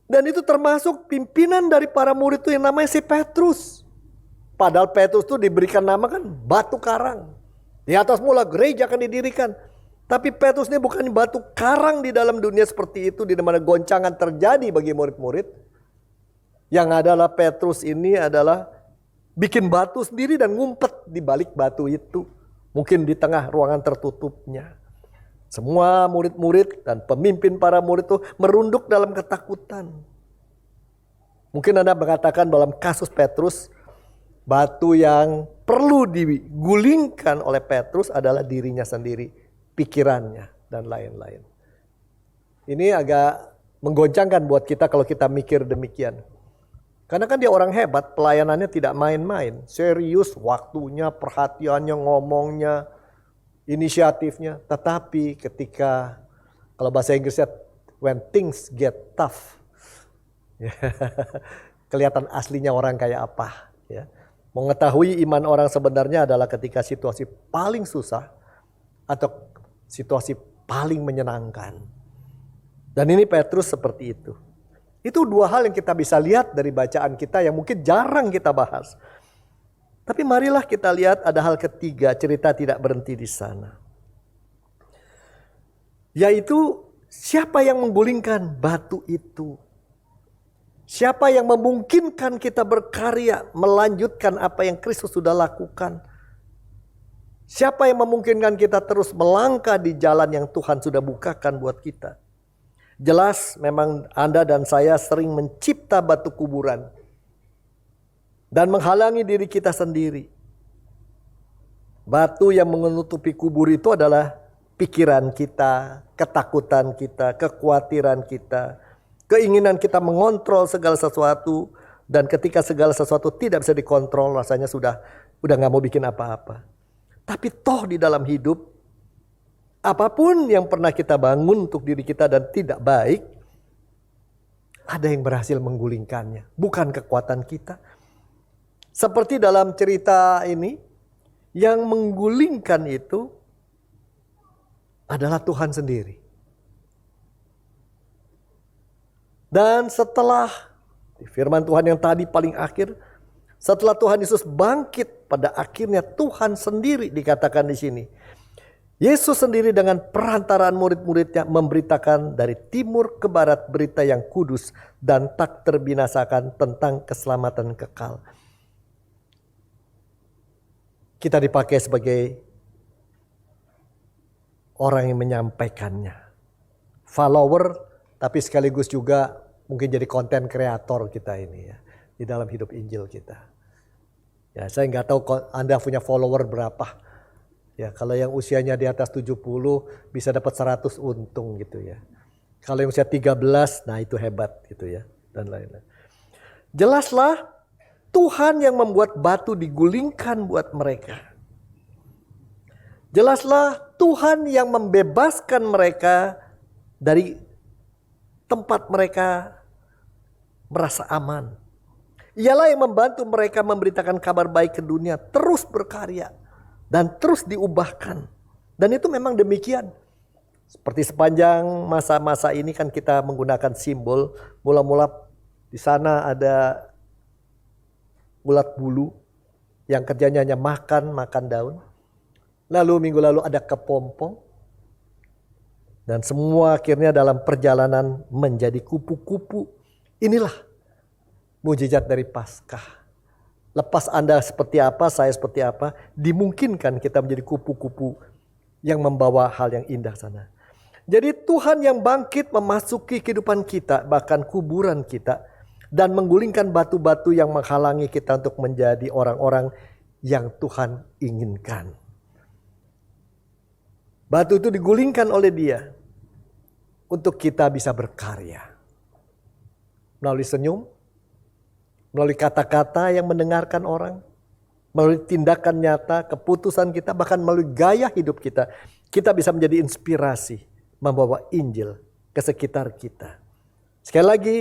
Dan itu termasuk pimpinan dari para murid itu yang namanya si Petrus. Padahal Petrus itu diberikan nama kan batu karang. Di atas mula gereja akan didirikan. Tapi Petrus ini bukan batu karang di dalam dunia seperti itu, di mana goncangan terjadi bagi murid-murid. Yang adalah Petrus ini adalah bikin batu sendiri dan ngumpet di balik batu itu. Mungkin di tengah ruangan tertutupnya. Semua murid-murid dan pemimpin para murid itu merunduk dalam ketakutan. Mungkin Anda mengatakan dalam kasus Petrus, batu yang perlu digulingkan oleh Petrus adalah dirinya sendiri, pikirannya, dan lain-lain. Ini agak menggoncangkan buat kita kalau kita mikir demikian. Karena kan dia orang hebat, pelayanannya tidak main-main. Serius, waktunya, perhatiannya, ngomongnya, inisiatifnya. Tetapi ketika, kalau bahasa Inggrisnya, when things get tough, kelihatan aslinya orang kayak apa. Ya. Mengetahui iman orang sebenarnya adalah ketika situasi paling susah atau situasi paling menyenangkan. Dan ini Petrus seperti itu. Itu dua hal yang kita bisa lihat dari bacaan kita yang mungkin jarang kita bahas. Tapi marilah kita lihat ada hal ketiga, cerita tidak berhenti di sana. Yaitu siapa yang menggulingkan batu itu? Siapa yang memungkinkan kita berkarya melanjutkan apa yang Kristus sudah lakukan? Siapa yang memungkinkan kita terus melangkah di jalan yang Tuhan sudah bukakan buat kita? Jelas memang Anda dan saya sering mencipta batu kuburan dan menghalangi diri kita sendiri. Batu yang menutupi kubur itu adalah pikiran kita, ketakutan kita, kekhawatiran kita, keinginan kita mengontrol segala sesuatu. Dan ketika segala sesuatu tidak bisa dikontrol, rasanya udah gak mau bikin apa-apa. Tapi toh di dalam hidup, apapun yang pernah kita bangun untuk diri kita dan tidak baik, ada yang berhasil menggulingkannya. Bukan kekuatan kita. Seperti dalam cerita ini, yang menggulingkan itu adalah Tuhan sendiri. Dan setelah firman Tuhan yang tadi paling akhir, setelah Tuhan Yesus bangkit, pada akhirnya Tuhan sendiri dikatakan di sini. Yesus sendiri dengan perantaraan murid-muridnya memberitakan dari timur ke barat berita yang kudus dan tak terbinasakan tentang keselamatan kekal. Kita dipakai sebagai orang yang menyampaikannya. Follower, tapi sekaligus juga mungkin jadi konten kreator kita ini ya, di dalam hidup Injil kita. Ya, saya nggak tahu Anda punya follower berapa. Ya, kalau yang usianya di atas 70 bisa dapat 100 untung gitu ya. Kalau yang usia 13, nah itu hebat gitu ya, dan lain-lain. Jelaslah Tuhan yang membuat batu digulingkan buat mereka. Jelaslah Tuhan yang membebaskan mereka dari tempat mereka merasa aman. Ialah yang membantu mereka memberitakan kabar baik ke dunia, terus berkarya dan terus diubahkan. Dan itu memang demikian. Seperti sepanjang masa-masa ini kan kita menggunakan simbol. Mula-mula di sana ada ulat bulu yang kerjanya hanya makan daun. Lalu minggu lalu ada kepompong. Dan semua akhirnya dalam perjalanan menjadi kupu-kupu. Inilah mujizat dari Paskah. Lepas Anda seperti apa, saya seperti apa, dimungkinkan kita menjadi kupu-kupu yang membawa hal yang indah sana. Jadi Tuhan yang bangkit memasuki kehidupan kita, bahkan kuburan kita, dan menggulingkan batu-batu yang menghalangi kita untuk menjadi orang-orang yang Tuhan inginkan. Batu itu digulingkan oleh Dia untuk kita bisa berkarya. Melalui senyum, melalui kata-kata yang mendengarkan orang, melalui tindakan nyata, keputusan kita, bahkan melalui gaya hidup kita. kita bisa menjadi inspirasi membawa Injil ke sekitar kita. Sekali lagi,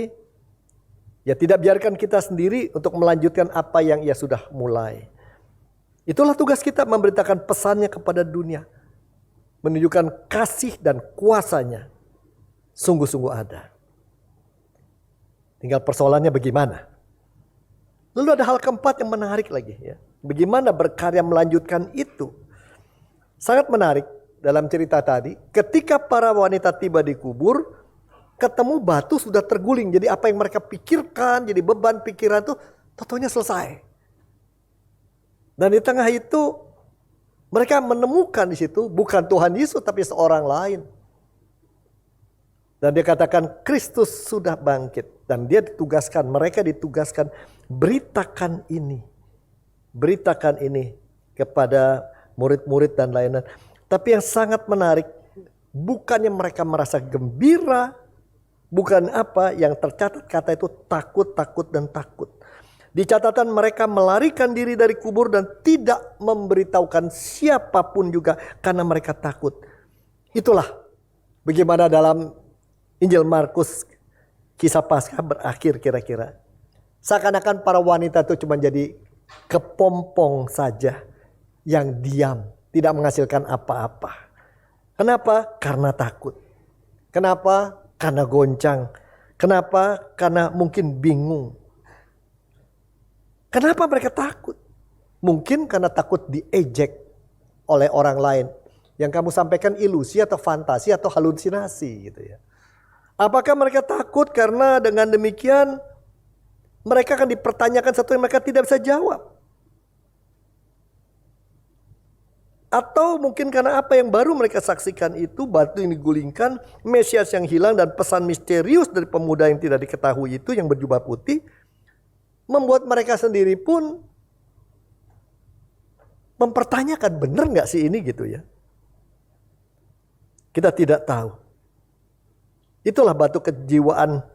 ya tidak biarkan kita sendiri untuk melanjutkan apa yang ia sudah mulai. Itulah tugas kita, memberitakan pesannya kepada dunia. Menunjukkan kasih dan kuasanya sungguh-sungguh ada. Tinggal persoalannya bagaimana. Lalu ada hal keempat yang menarik lagi ya. Bagaimana berkarya melanjutkan itu. Sangat menarik dalam cerita tadi. Ketika para wanita tiba di kubur, ketemu batu sudah terguling. Jadi apa yang mereka pikirkan, jadi beban pikiran itu tentunya selesai. Dan di tengah itu mereka menemukan di situ bukan Tuhan Yesus tapi seorang lain. Dan dia katakan Kristus sudah bangkit. Dan dia ditugaskan, mereka ditugaskan beritakan ini. Beritakan ini kepada murid-murid dan lainnya. Tapi yang sangat menarik, bukannya mereka merasa gembira, bukan apa yang tercatat kata itu takut, takut, dan takut. Di catatan mereka melarikan diri dari kubur dan tidak memberitahukan siapapun juga karena mereka takut. Itulah bagaimana dalam Injil Markus kisah Paskah berakhir kira-kira. Seakan-akan para wanita itu cuma jadi kepompong saja yang diam, tidak menghasilkan apa-apa. Kenapa? Karena takut. Kenapa? Karena goncang. Kenapa? Karena mungkin bingung. Kenapa mereka takut? Mungkin karena takut diejek oleh orang lain. Yang kamu sampaikan ilusi atau fantasi atau halusinasi gitu ya. Apakah mereka takut karena dengan demikian mereka akan dipertanyakan sesuatu yang mereka tidak bisa jawab? Atau mungkin karena apa yang baru mereka saksikan itu, batu yang digulingkan, Mesias yang hilang, dan pesan misterius dari pemuda yang tidak diketahui itu yang berjubah putih, membuat mereka sendiri pun mempertanyakan benar nggak sih ini gitu ya. Kita tidak tahu. Itulah batu kejiwaan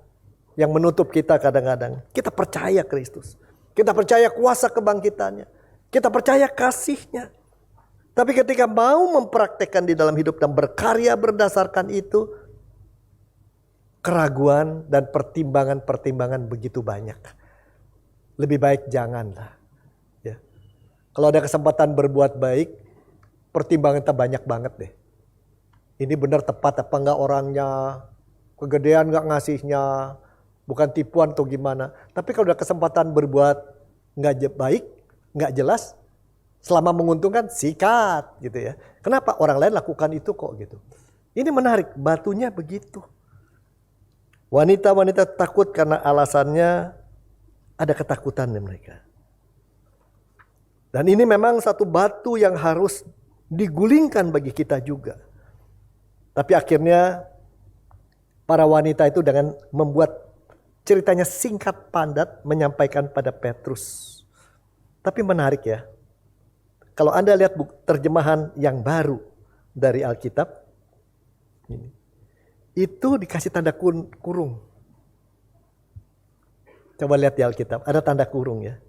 yang menutup kita kadang-kadang. Kita percaya Kristus. Kita percaya kuasa kebangkitannya. Kita percaya kasihnya. Tapi ketika mau mempraktekkan di dalam hidup dan berkarya berdasarkan itu, keraguan dan pertimbangan-pertimbangan begitu banyak. Lebih baik janganlah. Ya. Kalau ada kesempatan berbuat baik, pertimbangan kita banyak banget deh. Ini benar tepat apa enggak orangnya, kegedean enggak ngasihnya, bukan tipuan atau gimana. Tapi kalau ada kesempatan berbuat enggak baik, enggak jelas, selama menguntungkan sikat gitu ya. Kenapa orang lain lakukan itu kok gitu. Ini menarik, batunya begitu. Wanita-wanita takut karena alasannya ada ketakutan di mereka. Dan ini memang satu batu yang harus digulingkan bagi kita juga. Tapi akhirnya para wanita itu dengan membuat ceritanya singkat padat menyampaikan pada Petrus. Tapi menarik ya. Kalau Anda lihat terjemahan yang baru dari Alkitab, itu dikasih tanda kurung. Coba lihat di Alkitab, ada tanda kurung ya.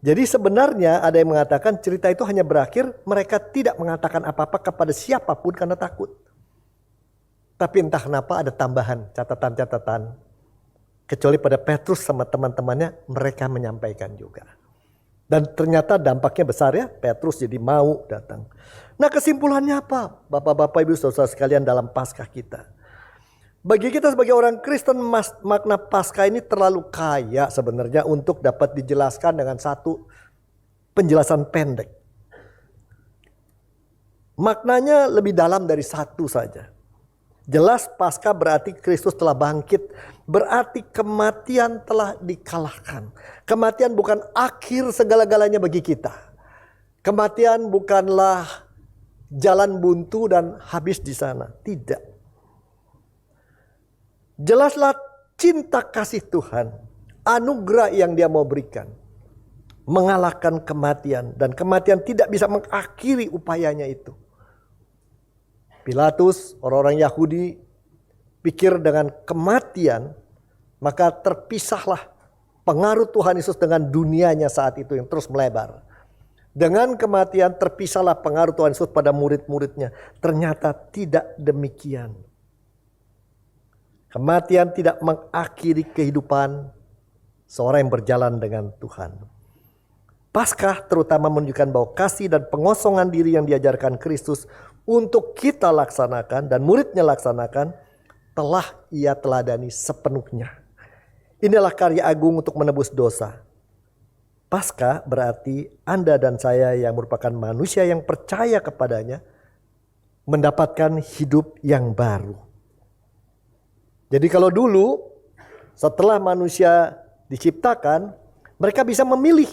Jadi sebenarnya ada yang mengatakan cerita itu hanya berakhir, mereka tidak mengatakan apa-apa kepada siapapun karena takut. Tapi entah kenapa ada tambahan catatan-catatan. Kecuali pada Petrus sama teman-temannya, mereka menyampaikan juga. Dan ternyata dampaknya besar ya, Petrus jadi mau datang. Nah kesimpulannya apa? Bapak-bapak, ibu, saudara sekalian dalam Paskah kita. Bagi kita sebagai orang Kristen, makna Paskah ini terlalu kaya sebenarnya untuk dapat dijelaskan dengan satu penjelasan pendek. Maknanya lebih dalam dari satu saja. Jelas Paskah berarti Kristus telah bangkit, berarti kematian telah dikalahkan. Kematian bukan akhir segala-galanya bagi kita. Kematian bukanlah jalan buntu dan habis di sana, tidak. Jelaslah cinta kasih Tuhan, anugerah yang Dia mau berikan, mengalahkan kematian, dan kematian tidak bisa mengakhiri upayanya itu. Pilatus, orang-orang Yahudi, pikir dengan kematian, maka terpisahlah pengaruh Tuhan Yesus dengan dunianya saat itu yang terus melebar. Dengan kematian terpisahlah pengaruh Tuhan Yesus pada murid-muridnya. Ternyata tidak demikian. Kematian tidak mengakhiri kehidupan seorang yang berjalan dengan Tuhan. Paskah terutama menunjukkan bahwa kasih dan pengosongan diri yang diajarkan Kristus untuk kita laksanakan dan muridnya laksanakan telah ia teladani sepenuhnya. Inilah karya agung untuk menebus dosa. Paskah berarti Anda dan saya yang merupakan manusia yang percaya kepadanya mendapatkan hidup yang baru. Jadi kalau dulu setelah manusia diciptakan, mereka bisa memilih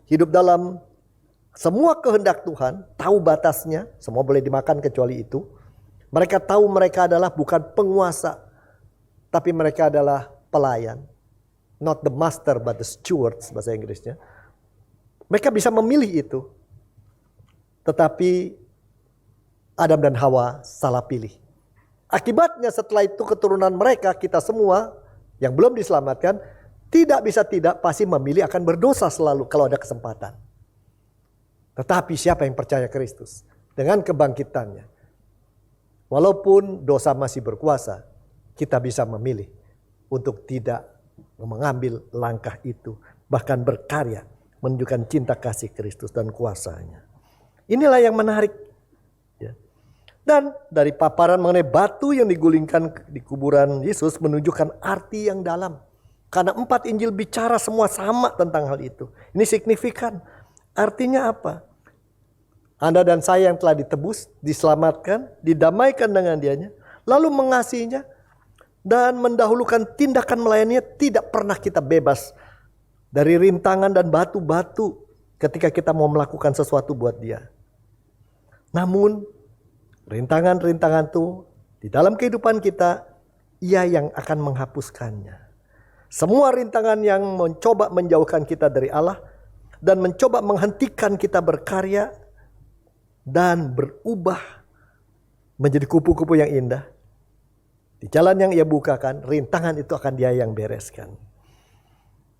hidup dalam semua kehendak Tuhan, tahu batasnya, semua boleh dimakan kecuali itu. Mereka tahu mereka adalah bukan penguasa, tapi mereka adalah pelayan. Not the master but the stewards bahasa Inggrisnya. Mereka bisa memilih itu. Tetapi Adam dan Hawa salah pilih. Akibatnya setelah itu keturunan mereka, kita semua yang belum diselamatkan, tidak bisa tidak pasti memilih akan berdosa selalu kalau ada kesempatan. Tetapi siapa yang percaya Kristus dengan kebangkitannya, walaupun dosa masih berkuasa, kita bisa memilih untuk tidak mengambil langkah itu. Bahkan berkarya menunjukkan cinta kasih Kristus dan kuasanya. Inilah yang menarik. Dan dari paparan mengenai batu yang digulingkan di kuburan Yesus menunjukkan arti yang dalam. Karena 4 Injil bicara semua sama tentang hal itu. Ini signifikan. Artinya apa? Anda dan saya yang telah ditebus, diselamatkan, didamaikan dengan Dianya, lalu mengasihinya dan mendahulukan tindakan melayaninya, tidak pernah kita bebas dari rintangan dan batu-batu ketika kita mau melakukan sesuatu buat Dia. Namun rintangan-rintangan itu di dalam kehidupan kita, Ia yang akan menghapuskannya. Semua rintangan yang mencoba menjauhkan kita dari Allah dan mencoba menghentikan kita berkarya dan berubah menjadi kupu-kupu yang indah. Di jalan yang Ia bukakan, rintangan itu akan Dia yang bereskan.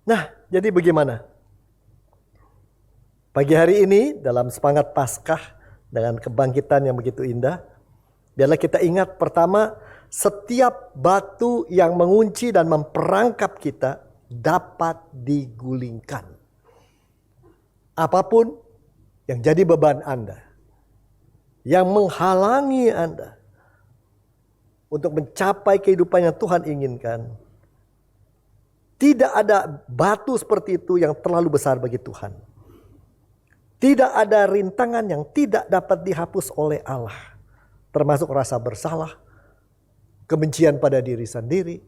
Nah, jadi bagaimana? Pagi hari ini dalam semangat Paskah dengan kebangkitan yang begitu indah, biarlah kita ingat pertama, setiap batu yang mengunci dan memperangkap kita dapat digulingkan. Apapun yang jadi beban Anda, yang menghalangi Anda untuk mencapai kehidupan yang Tuhan inginkan, tidak ada batu seperti itu yang terlalu besar bagi Tuhan. Tidak ada rintangan yang tidak dapat dihapus oleh Allah. Termasuk rasa bersalah, kebencian pada diri sendiri,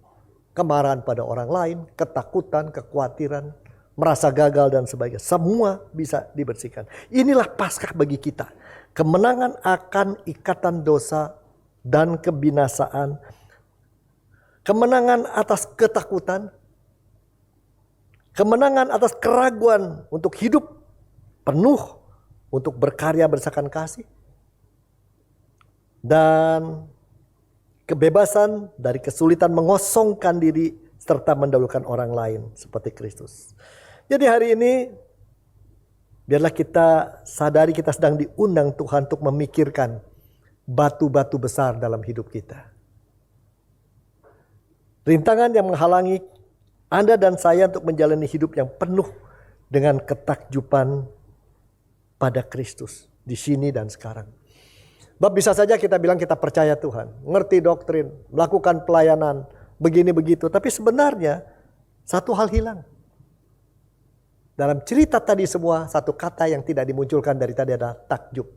kemarahan pada orang lain, ketakutan, kekhawatiran, merasa gagal dan sebagainya. Semua bisa dibersihkan. Inilah Paskah bagi kita. Kemenangan akan ikatan dosa dan kebinasaan. Kemenangan atas ketakutan. Kemenangan atas keraguan untuk hidup penuh untuk berkarya berdasarkan kasih. Dan kebebasan dari kesulitan mengosongkan diri serta mendahulukan orang lain seperti Kristus. Jadi hari ini biarlah kita sadari kita sedang diundang Tuhan untuk memikirkan batu-batu besar dalam hidup kita. Rintangan yang menghalangi Anda dan saya untuk menjalani hidup yang penuh dengan ketakjuban pada Kristus di sini dan sekarang. Sebab bisa saja kita bilang kita percaya Tuhan, ngerti doktrin, melakukan pelayanan, begini begitu. Tapi sebenarnya satu hal hilang. Dalam cerita tadi semua, satu kata yang tidak dimunculkan dari tadi adalah takjub.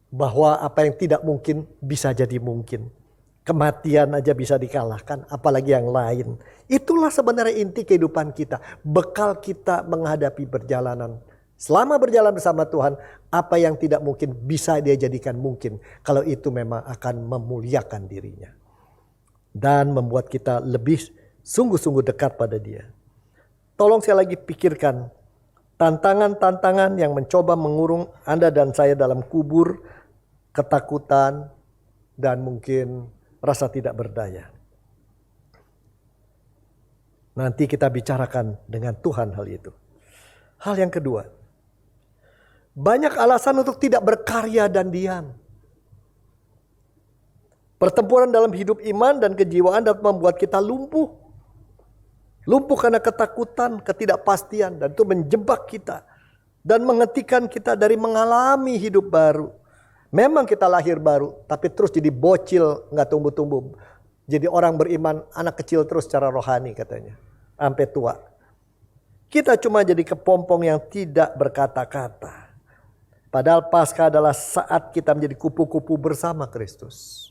Bahwa apa yang tidak mungkin bisa jadi mungkin. Kematian aja bisa dikalahkan, apalagi yang lain. Itulah sebenarnya inti kehidupan kita. Bekal kita menghadapi perjalanan. Selama berjalan bersama Tuhan, apa yang tidak mungkin bisa Dia jadikan mungkin. Kalau itu memang akan memuliakan dirinya. Dan membuat kita lebih sungguh-sungguh dekat pada Dia. Tolong saya lagi pikirkan tantangan-tantangan yang mencoba mengurung Anda dan saya dalam kubur, ketakutan, dan mungkin rasa tidak berdaya. Nanti kita bicarakan dengan Tuhan hal itu. Hal yang kedua, Banyak alasan untuk tidak berkarya dan diam. Pertempuran dalam hidup iman dan kejiwaan dapat membuat kita lumpuh. Lumpuh karena ketakutan, ketidakpastian, dan itu menjebak kita. Dan menghentikan kita dari mengalami hidup baru. Memang kita lahir baru, tapi terus jadi bocil, nggak tumbuh-tumbuh. Jadi orang beriman, anak kecil terus secara rohani katanya. Sampai tua. Kita cuma jadi kepompong yang tidak berkata-kata. Padahal Paskah adalah saat kita menjadi kupu-kupu bersama Kristus.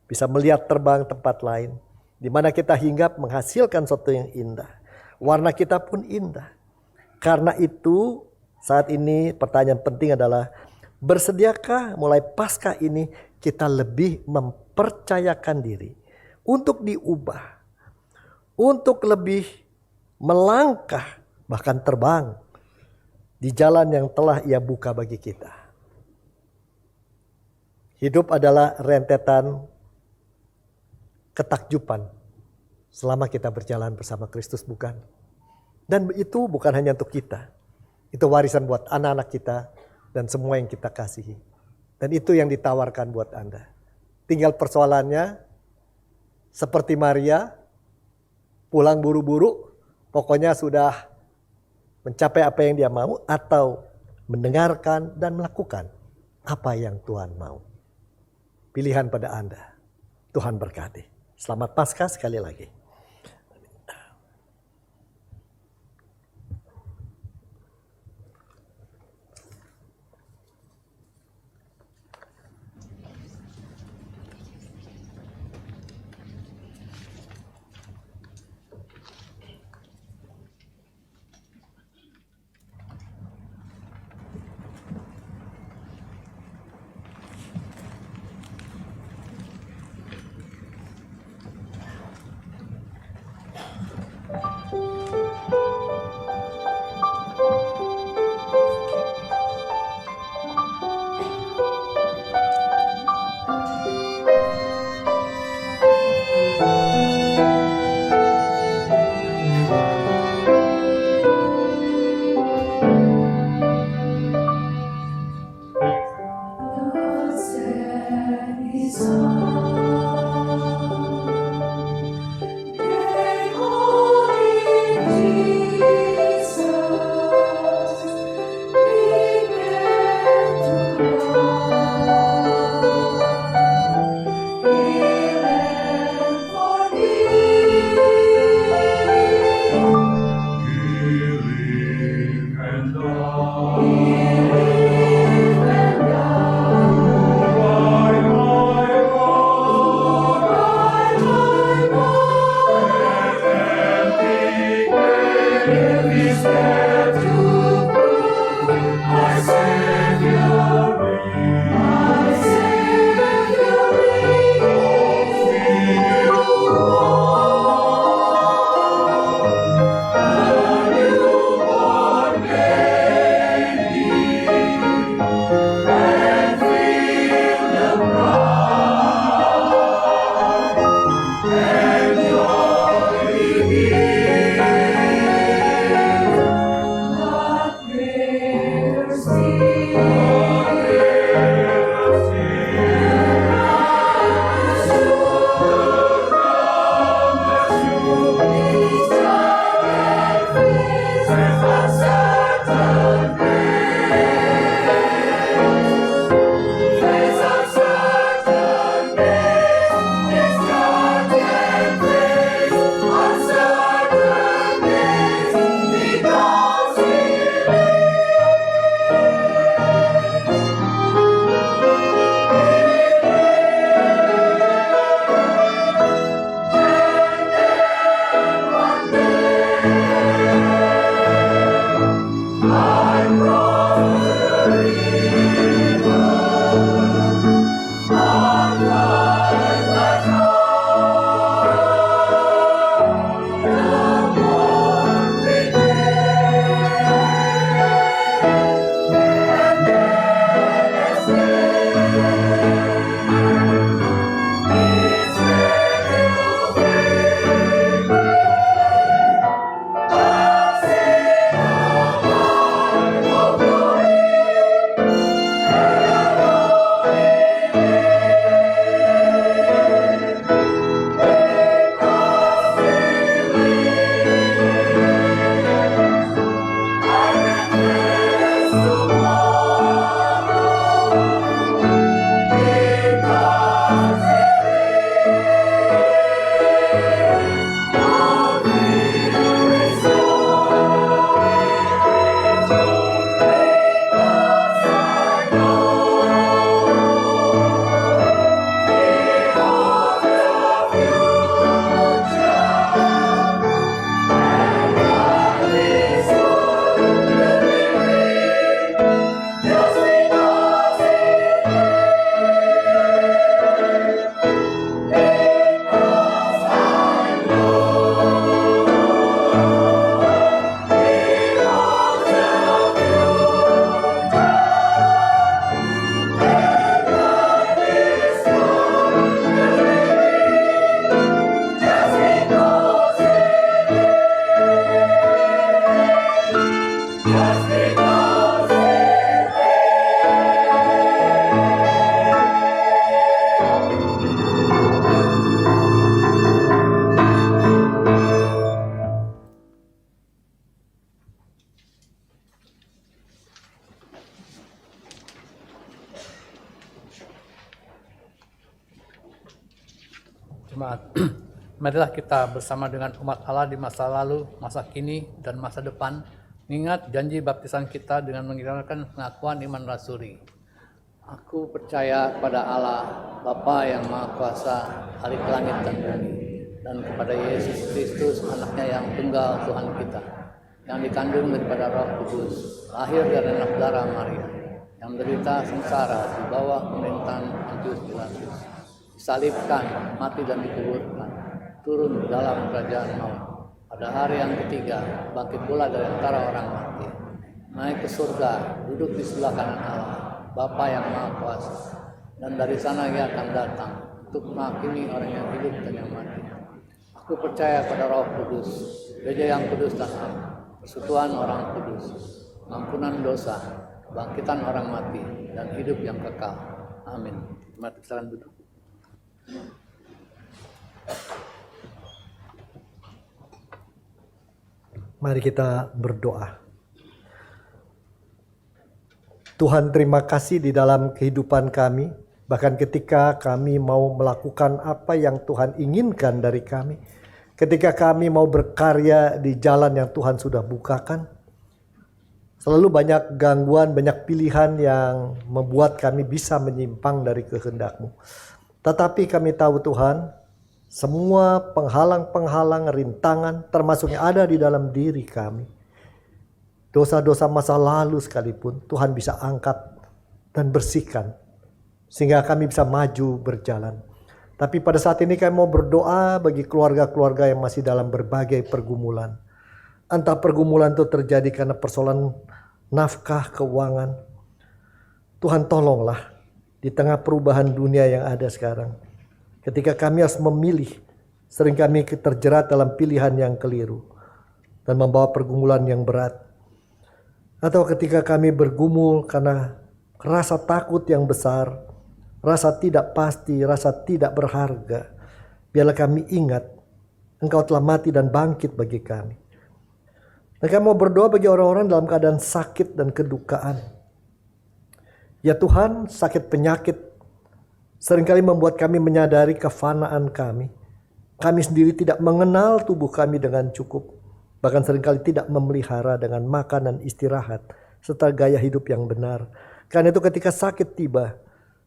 Bisa melihat terbang tempat lain. Di mana kita hinggap menghasilkan sesuatu yang indah. Warna kita pun indah. Karena itu saat ini pertanyaan penting adalah, bersediakah mulai Paskah ini kita lebih mempercayakan diri untuk diubah. Untuk lebih melangkah bahkan terbang di jalan yang telah Ia buka bagi kita. Hidup adalah rentetan ketakjuban selama kita berjalan bersama Kristus, bukan? Dan itu bukan hanya untuk kita. Itu warisan buat anak-anak kita dan semua yang kita kasihi. Dan itu yang ditawarkan buat Anda. Tinggal persoalannya seperti Maria, pulang buru-buru, pokoknya sudah mencapai apa yang dia mau, atau mendengarkan dan melakukan apa yang Tuhan mau. Pilihan pada Anda. Tuhan berkati. Selamat Paskah sekali lagi. Jemaat, marilah kita bersama dengan umat Allah di masa lalu, masa kini, dan masa depan mengingat janji baptisan kita dengan mengikrarkan pengakuan iman rasuli. Aku percaya kepada Allah, Bapa yang Maha Kuasa, Hari langit dan bumi, dan kepada Yesus Kristus, anaknya yang tunggal Tuhan kita, yang dikandung daripada Roh Kudus, lahir dari anak darah Maria, yang menderita sengsara di bawah pemerintahan Pontius Pilatus, disalibkan, mati dan dikuburkan, turun dalam kerajaan maut. Pada hari yang ketiga, bangkit pula dari antara orang mati, naik ke surga, duduk di sebelah kanan Allah, Bapa yang Maha Kuasa, dan dari sana Ia akan datang untuk menghakimi orang yang hidup dan yang mati. Aku percaya pada Roh Kudus, Gereja yang kudus dan am, persekutuan orang kudus, ampunan dosa, kebangkitan orang mati, dan hidup yang kekal. Amin. Mari silakan duduk. Mari kita berdoa. Tuhan, terima kasih di dalam kehidupan kami, bahkan ketika kami mau melakukan apa yang Tuhan inginkan dari kami, ketika kami mau berkarya di jalan yang Tuhan sudah bukakan, selalu banyak gangguan, banyak pilihan yang membuat kami bisa menyimpang dari kehendak-Mu. Tetapi kami tahu Tuhan, semua penghalang-penghalang, rintangan, termasuk yang ada di dalam diri kami, dosa-dosa masa lalu sekalipun, Tuhan bisa angkat dan bersihkan, sehingga kami bisa maju berjalan. Tapi pada saat ini kami mau berdoa bagi keluarga-keluarga yang masih dalam berbagai pergumulan. Entah pergumulan itu terjadi karena persoalan nafkah, keuangan. Tuhan tolonglah di tengah perubahan dunia yang ada sekarang. Ketika kami harus memilih, sering kami terjerat dalam pilihan yang keliru dan membawa pergumulan yang berat. Atau ketika kami bergumul karena rasa takut yang besar, rasa tidak pasti, rasa tidak berharga. Biarlah kami ingat, Engkau telah mati dan bangkit bagi kami. Dan kami mau berdoa bagi orang-orang dalam keadaan sakit dan kedukaan. Ya Tuhan, sakit penyakit seringkali membuat kami menyadari kefanaan kami. Kami sendiri tidak mengenal tubuh kami dengan cukup. Bahkan seringkali tidak memelihara dengan makan dan istirahat, serta gaya hidup yang benar. Karena itu ketika sakit tiba,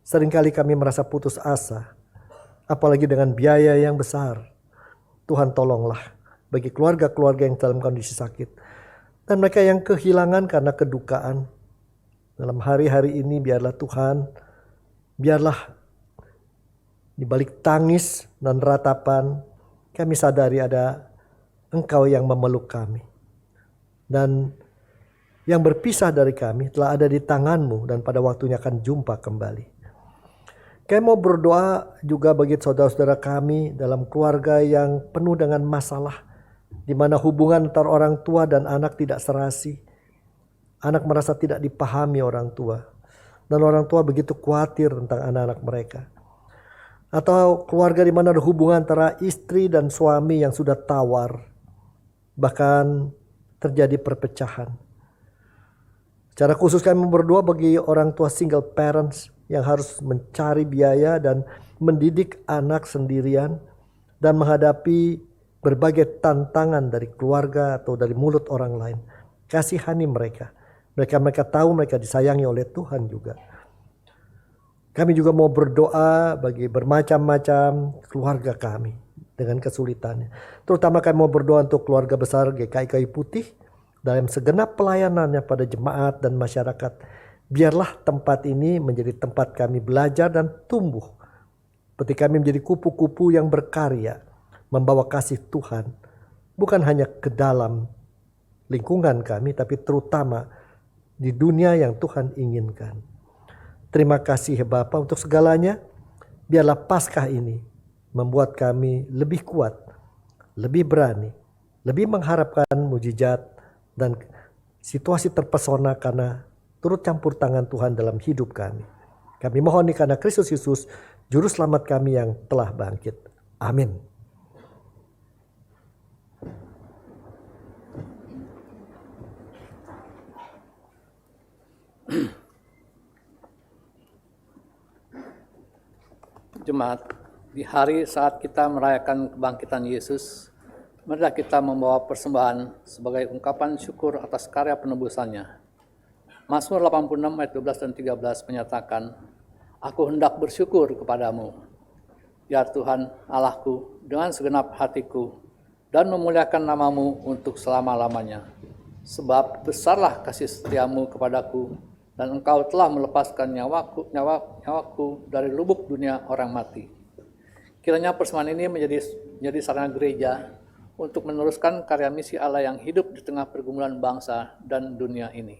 seringkali kami merasa putus asa. Apalagi dengan biaya yang besar. Tuhan tolonglah bagi keluarga-keluarga yang dalam kondisi sakit. Dan mereka yang kehilangan karena kedukaan. Dalam hari-hari ini biarlah Tuhan, biarlah di balik tangis dan ratapan, kami sadari ada Engkau yang memeluk kami. Dan yang berpisah dari kami telah ada di tangan-Mu dan pada waktunya akan jumpa kembali. Kami mau berdoa juga bagi saudara-saudara kami dalam keluarga yang penuh dengan masalah, di mana hubungan antara orang tua dan anak tidak serasi. Anak merasa tidak dipahami orang tua, dan orang tua begitu khawatir tentang anak-anak mereka. Atau keluarga di mana ada hubungan antara istri dan suami yang sudah tawar, bahkan terjadi perpecahan. Secara khusus kami berdoa bagi orang tua single parents yang harus mencari biaya dan mendidik anak sendirian dan menghadapi berbagai tantangan dari keluarga atau dari mulut orang lain. Kasihani mereka. Mereka tahu mereka disayangi oleh Tuhan juga. Kami juga mau berdoa bagi bermacam-macam keluarga kami dengan kesulitannya. Terutama kami mau berdoa untuk keluarga besar GKI Kayu Putih dalam segenap pelayanannya pada jemaat dan masyarakat. Biarlah tempat ini menjadi tempat kami belajar dan tumbuh. Seperti kami menjadi kupu-kupu yang berkarya, membawa kasih Tuhan. Bukan hanya ke dalam lingkungan kami, tapi terutama di dunia yang Tuhan inginkan. Terima kasih Bapa untuk segalanya. Biarlah Paskah ini membuat kami lebih kuat, lebih berani, lebih mengharapkan mujizat dan situasi terpesona karena turut campur tangan Tuhan dalam hidup kami. Kami mohon ini karena Kristus Yesus, Juru Selamat kami yang telah bangkit. Amin. Jemaat, Di hari saat kita merayakan kebangkitan Yesus, marilah kita membawa persembahan sebagai ungkapan syukur atas karya penebusannya. Mazmur 86 ayat 12 dan 13 menyatakan, Aku hendak bersyukur kepadamu, ya Tuhan Allahku, dengan segenap hatiku, dan memuliakan namamu untuk selama-lamanya. Sebab besarlah kasih setiamu kepadaku, dan engkau telah melepaskan nyawaku dari lubuk dunia orang mati. Kiranya persembahan ini menjadi sarana gereja untuk meneruskan karya misi Allah yang hidup di tengah pergumulan bangsa dan dunia ini.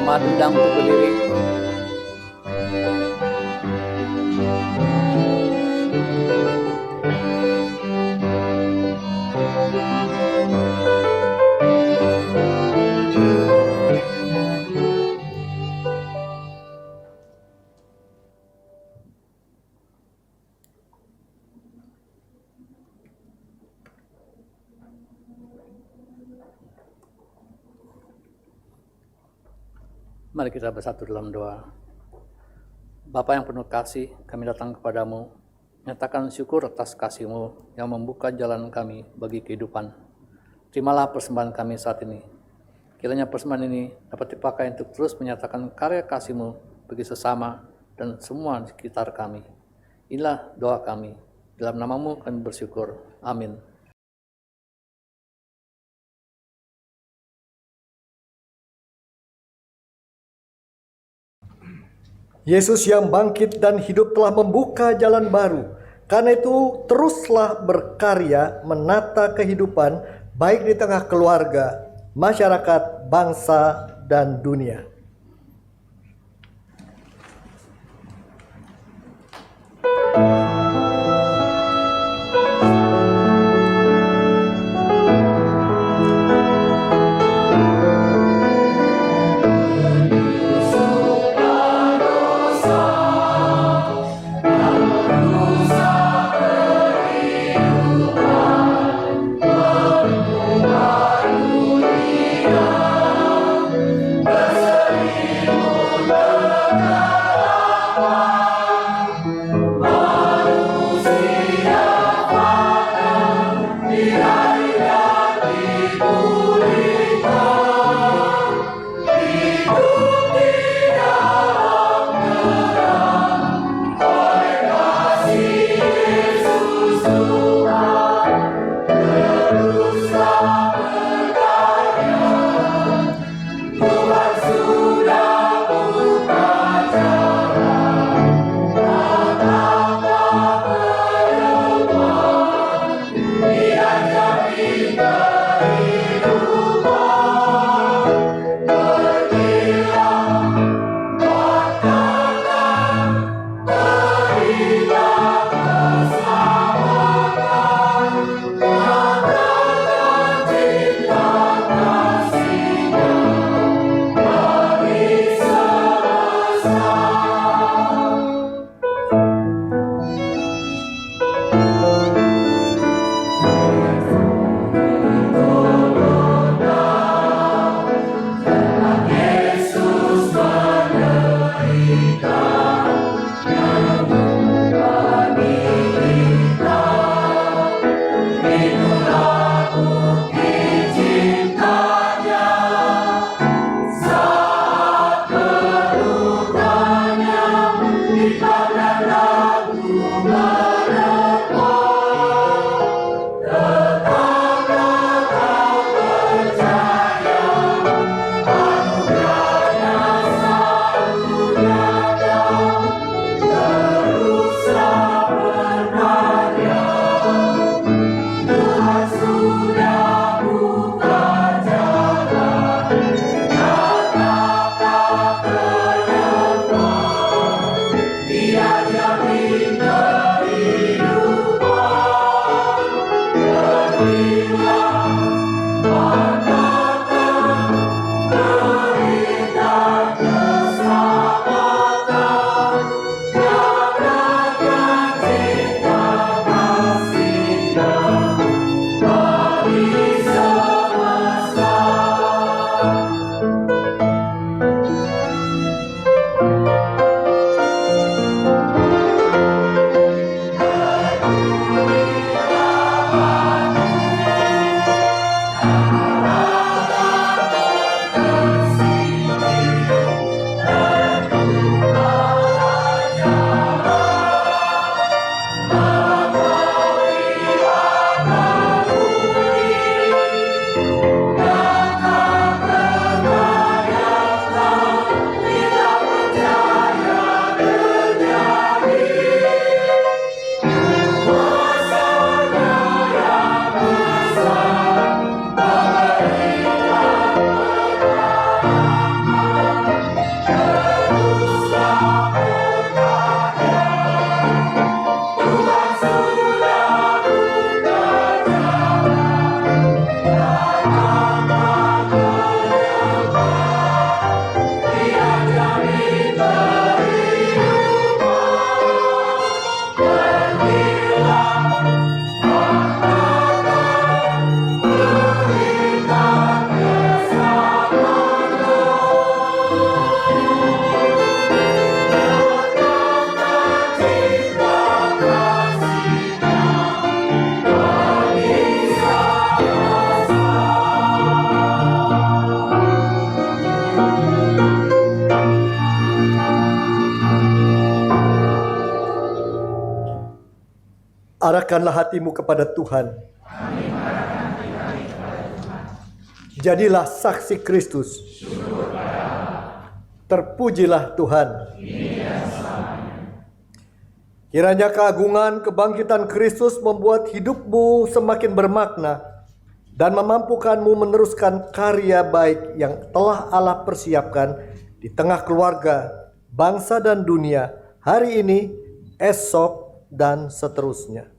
Jemaat undang untuk berdiri. Mari kita bersatu dalam doa. Bapa yang penuh kasih, kami datang kepadamu, nyatakan syukur atas kasih-Mu yang membuka jalan kami bagi kehidupan. Terimalah persembahan kami saat ini. Kiranya persembahan ini dapat dipakai untuk terus menyatakan karya kasih-Mu bagi sesama dan semua di sekitar kami. Inilah doa kami. Dalam nama-Mu kami bersyukur. Amin. Yesus yang bangkit dan hidup telah membuka jalan baru. Karena itu teruslah berkarya menata kehidupan baik di tengah keluarga, masyarakat, bangsa, dan dunia. Bersatu Arahkanlah hatimu kepada Tuhan. Jadilah saksi Kristus. Terpujilah Tuhan. Kiranya keagungan kebangkitan Kristus membuat hidupmu semakin bermakna dan memampukanmu meneruskan karya baik yang telah Allah persiapkan di tengah keluarga, bangsa dan dunia, hari ini, esok, dan seterusnya.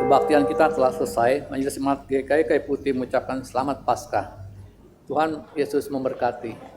Kebaktian kita telah selesai. Majelis Jemaat GKI Kayu Putih mengucapkan selamat Paskah. Tuhan Yesus memberkati.